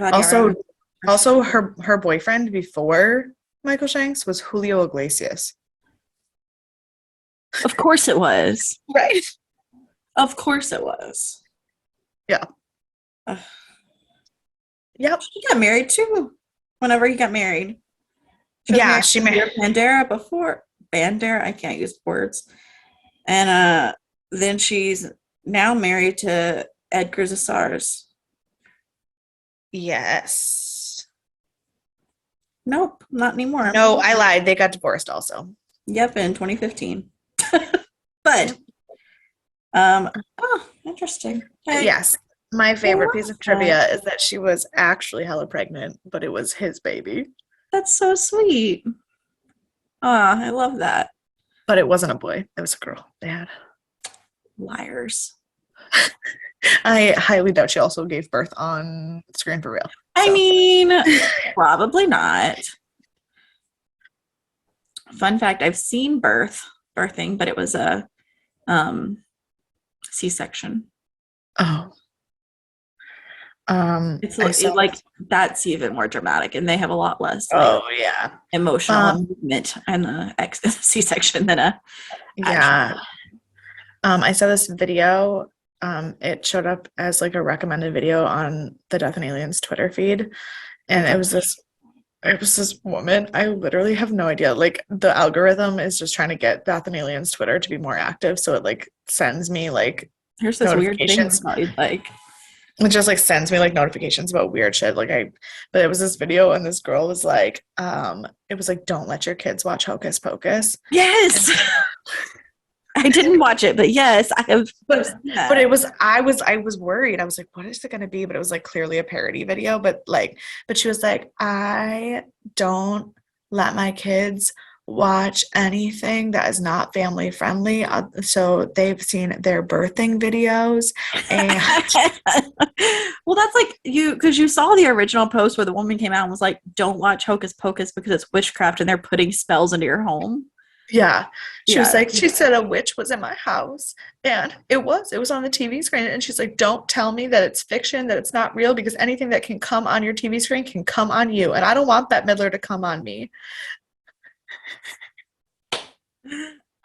Also her boyfriend before Michael Shanks was Julio Iglesias. Of course it was. Right. Of course it was. Yeah. Yep. She got married too. Whenever he got married. She married Bandera before. Bandera, I can't use words. And then she's now married to Edgar Zasars. Yes. Nope, not anymore. No, I lied. They got divorced also. Yep, in 2015. But interesting. Okay. Yes. My favorite piece of trivia is that she was actually hella pregnant, but it was his baby. That's so sweet. I love that. But it wasn't a boy. It was a girl. They had liars. I highly doubt she also gave birth on screen for real. So. I mean, probably not. Fun fact, I've seen birthing, but it was a C-section. Oh. It's I saw like that's even more dramatic, and they have a lot less like oh yeah. emotional movement in the C-section than a actual. Yeah. I saw this video. It showed up as like a recommended video on the Death and Aliens Twitter feed, and Okay. it was this woman. I literally have no idea. Like the algorithm is just trying to get Death and Aliens Twitter to be more active, so it like sends me like Here's this weird thing notifications. about you, like It just like sends me like notifications about weird shit. But it was this video and this girl was like, it was like, don't let your kids watch Hocus Pocus. yes. I didn't watch it, but yes, I have. But I was worried. I was like, what is it gonna be? But it was like clearly a parody video. But she was like, I don't let my kids watch anything that is not family friendly. So they've seen their birthing videos and Well, that's like because you saw the original post where the woman came out and was like, "Don't watch Hocus Pocus because it's witchcraft and they're putting spells into your home." yeah. She was Yeah. like, she said a witch was in my house. And it was on the TV screen. And she's like, don't tell me that it's fiction, that it's not real, because anything that can come on your TV screen can come on you. And I don't want Bette Midler to come on me.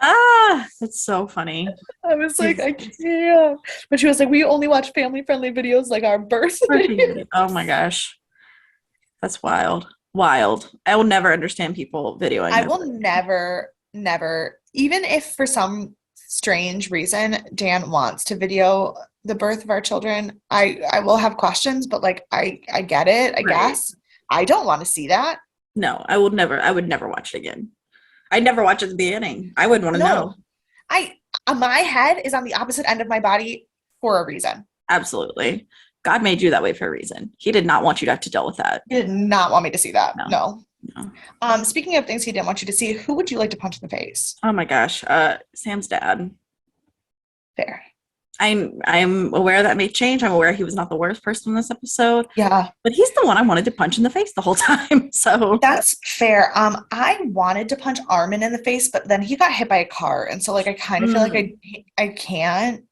Ah, that's so funny. I was like, I can't. But she was like, we only watch family friendly videos like our birth videos. Oh my gosh. That's wild. Wild. I will never understand people videoing. I will never, even if for some strange reason Dan wants to video the birth of our children, I will have questions, but like I get it, I guess. I don't want to see that. No, I would never watch it again. I'd never watch it at the beginning. I wouldn't want to know. My head is on the opposite end of my body for a reason. Absolutely. God made you that way for a reason. He did not want you to have to deal with that. He did not want me to see that. No. Speaking of things he didn't want you to see, who would you like to punch in the face? Oh my gosh. Sam's dad. Fair. I'm aware that may change. I'm aware he was not the worst person in this episode. Yeah. But he's the one I wanted to punch in the face the whole time. So that's fair. I wanted to punch Armin in the face, but then he got hit by a car. And so like I kind of feel like I can't.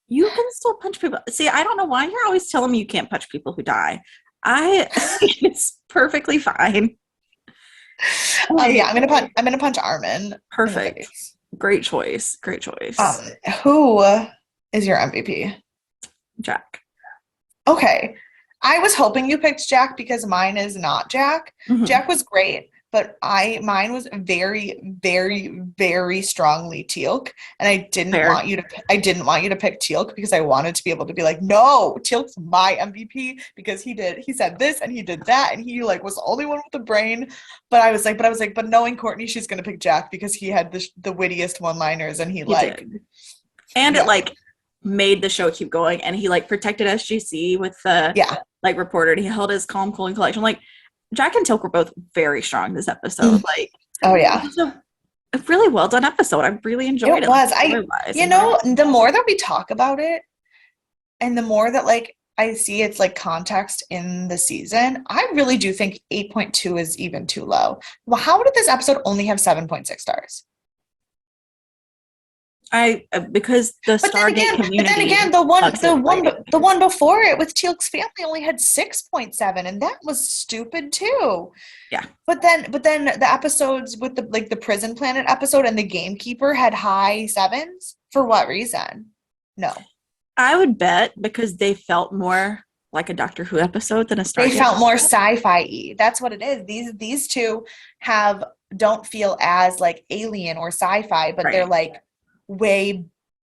You can still punch people. See, I don't know why you're always telling me you can't punch people who die. It's perfectly fine. Yeah, I'm gonna punch Armin. Perfect. Great choice. Who is your MVP? Jack. Okay. I was hoping you picked Jack because mine is not Jack. Mm-hmm. Jack was great, but mine was very, very, very strongly Teal'c, and I didn't want you to pick Teal'c because I wanted to be able to be like, no, Teal'c's my MVP because he said this and he did that and he like was the only one with the brain. But I was like, but knowing Courtney, she's gonna pick Jack because he had the wittiest one-liners and he did. And it like made the show keep going, and he like protected SGC with the like reporter, and he held his calm, cool, and collection. Like Jack and Teal'c were both very strong this episode. Like, oh yeah, it was a really well done episode. I really enjoyed it. It was. The more that we talk about it, and the more that like I see its like context in the season, I really do think 8.2 is even too low. Well, how did this episode only have 7.6 stars? Because the Stargate community. But then again, the one before it with Teal'c's family only had 6.7, and that was stupid too. Yeah. But then the episodes with the Prison Planet episode and the Gamekeeper had high 7s. For what reason? No. I would bet because they felt more like a Doctor Who episode than a Stargate. They felt more sci-fi-y. That's what it is. These two don't feel as like alien or sci-fi, but they're like way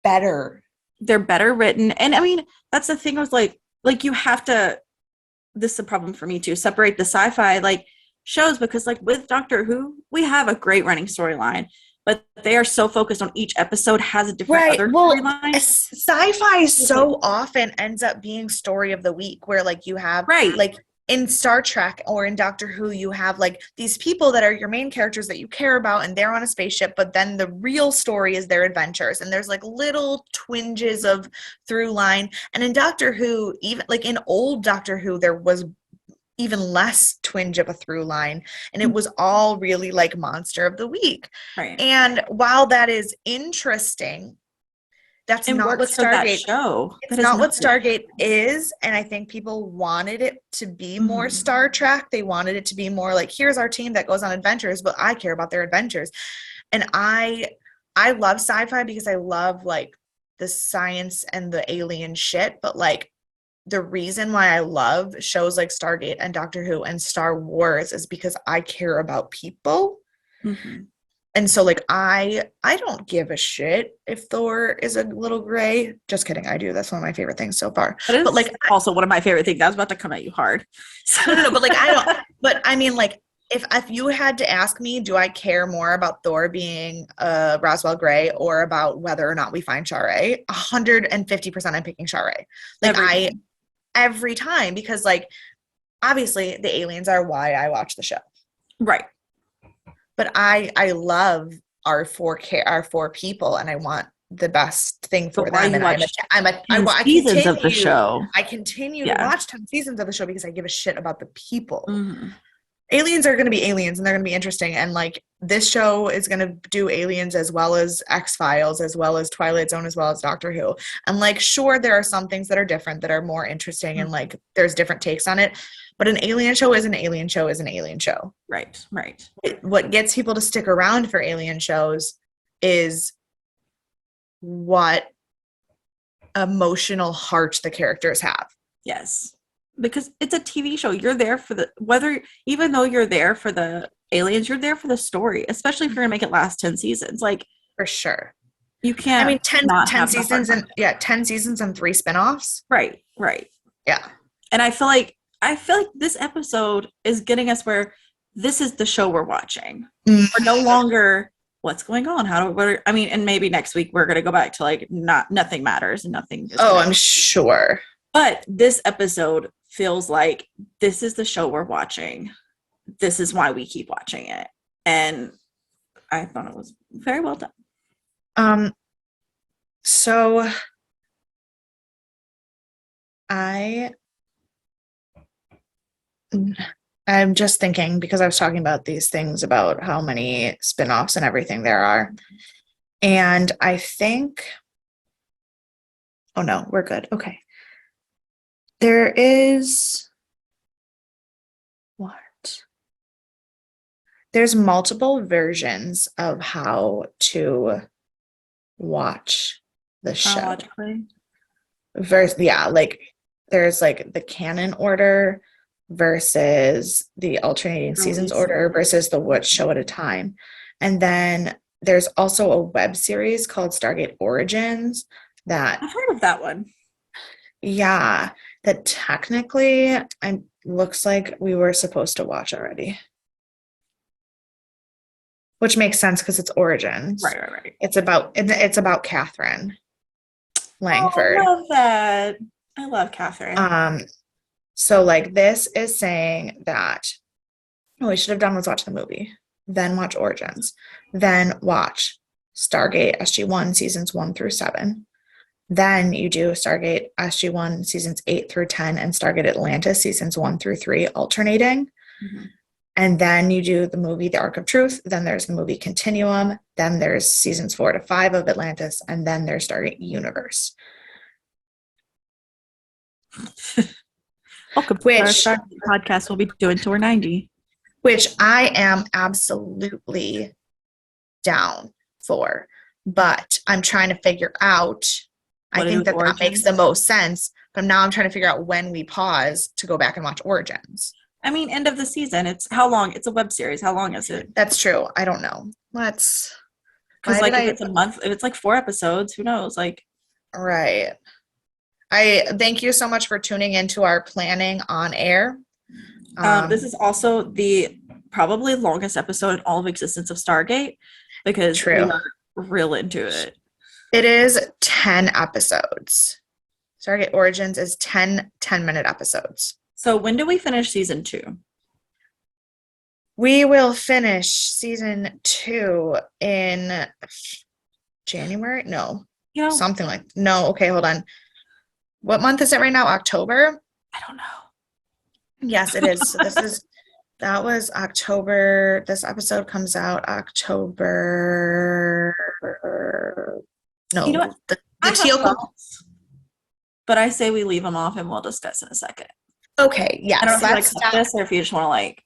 better. They're better written. And I mean, that's the thing was like you have to, this is a problem for me too, separate the sci-fi like shows, because like with Doctor Who, we have a great running storyline, but they are so focused on each episode has a different other storyline. Sci-fi so often ends up being story of the week, where like you have like in Star Trek or in Doctor Who, you have like these people that are your main characters that you care about, and they're on a spaceship, but then the real story is their adventures, and there's like little twinges of through line. And in Doctor Who, even like in old Doctor Who, there was even less twinge of a through line, and it was all really like monster of the week. Right. And while that is interesting, That's It not what works for that Stargate. show. It's That is not what not it. Stargate is, and I think people wanted it to be more Mhm. Star Trek. They wanted it to be more like, here's our team that goes on adventures, but I care about their adventures. And I love sci-fi because I love like the science and the alien shit, but like the reason why I love shows like Stargate and Doctor Who and Star Wars is because I care about people. Mhm. And so like I don't give a shit if Thor is a little gray. Just kidding, I do. That's one of my favorite things so far. That But is like also one of my favorite things. I was about to come at you hard. no, but like I don't, but I mean like if you had to ask me, do I care more about Thor being Roswell Gray or about whether or not we find Sha're? 150% I'm picking Sha're. Like Every I time. every time because like obviously the aliens are why I watch the show. Right. But I love our four people and I want the best thing But for why them you and watch I 10 seasons of the show. I continue to Yeah. watch 10 seasons of the show because I give a shit about the people. Mhm. Aliens are going to be aliens and they're going to be interesting and like this show is going to do aliens as well as X-Files as well as Twilight Zone as well as Doctor Who. And like sure there are some things that are different that are more interesting and like there's different takes on it, but an alien show is an alien show is an alien show. Right. Right. What gets people to stick around for alien shows is what emotional heart the characters have. Yes. Because it's a TV show. You're there for the whether even though you're there for the aliens, you're there for the story, especially if you're gonna make it last 10 seasons. Like For sure. you I can't mean 10, not 10 have the heart seasons and behind it. yeah, 10 seasons and 3 spin-offs. Right, right. Yeah. And I feel like this episode is getting us where this is the show we're watching. We're no longer what's going on. I mean, and maybe next week we're gonna go back to like nothing matters and nothing is Oh, gonna, I'm sure. but this episode feels like this is the show we're watching. This is why we keep watching it. And I thought it was very well done. So I'm just thinking because I was talking about these things about how many spin-offs and everything there are. And I think, oh no, we're good. Okay. There is what? There's multiple versions of how to watch the show. Chronologically. Yeah, like there's like the canon order versus the alternating seasons Release. order versus the what show at a time. And then there's also a web series called Stargate Origins that, I've heard of that one. yeah, that technically looks like we were supposed to watch already. Which makes sense because it's Origins. Right. It's about Catherine Langford. Oh, I love that. I love Catherine. So like this is saying that what we should have done was watch the movie, then watch Origins, then watch Stargate SG-1 seasons 1 through 7. Then you do Stargate SG-1 seasons 8 through 10 and Stargate Atlantis seasons 1 through 3 alternating. Mm-hmm. And then you do the movie The Arc of Truth. Then there's the movie Continuum. Then there's seasons 4 to 5 of Atlantis. And then there's Stargate Universe. Welcome to our Stargate podcast. We'll be doing tour 90. Which I am absolutely down for. But I'm trying to figure out, I think that makes the most sense. But now I'm trying to figure out when we pause to go back and watch Origins. I mean, end of the season. It's how long? It's a web series. How long is it? That's true. I don't know. Because like if it's a month, if it's like 4 episodes, who knows? Like, right. I thank you so much for tuning into our planning on air. This is also the probably longest episode in all of existence of Stargate because we are real into it. It is 10 episodes. Stargate Origins is 10-minute episodes. So when do we finish season 2? We will finish season 2 in January? No. Something like, no, okay, hold on. What month is it right now? October? I don't know. Yes, it is. So that was October. This episode comes out October. No, you know what? I The have teal. thoughts, but I say we leave them off and we'll discuss in a second. Okay, I don't know yes, if you like let's cut stop. this or if you just want to like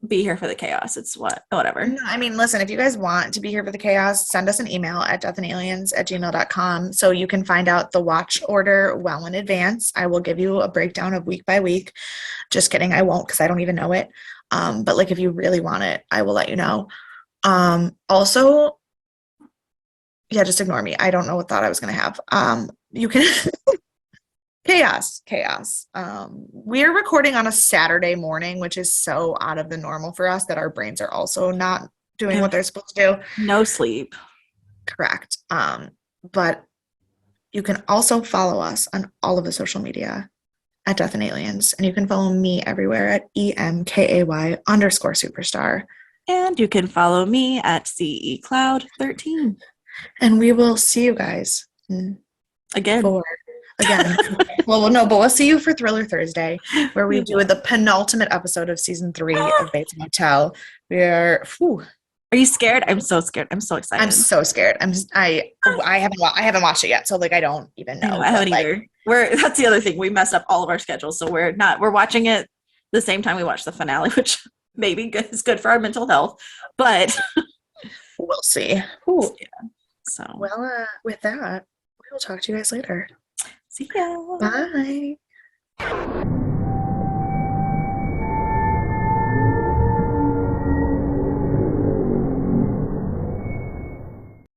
be here for the chaos. It's whatever. No, I mean, listen, if you guys want to be here for the chaos, send us an email at deathandaliens@gmail.com so you can find out the watch order well in advance. I will give you a breakdown of week by week. Just kidding, I won't because I don't even know it. But like if you really want it, I will let you know. Also, yeah, just ignore me. I don't know what thought I was gonna have. You can chaos. We're recording on a Saturday morning, which is so out of the normal for us that our brains are also not doing what they're supposed to do. No sleep. Correct. But you can also follow us on all of the social media at Death and Aliens, and you can follow me everywhere at EMKAY_superstar. And you can follow me at CECloud13. And we will see you guys Again. Well, no, but we'll see you for Thriller Thursday, where we do the penultimate episode of season 3 of Bates Motel. Are you scared? I'm so scared. I'm so excited. I'm so scared. I haven't watched it yet, so like I don't even know. I haven't either. That's the other thing. We messed up all of our schedules, so we're watching it the same time we watch the finale, which maybe is good for our mental health, but we'll see. Yeah. So with that, we will talk to you guys later. See ya. Bye.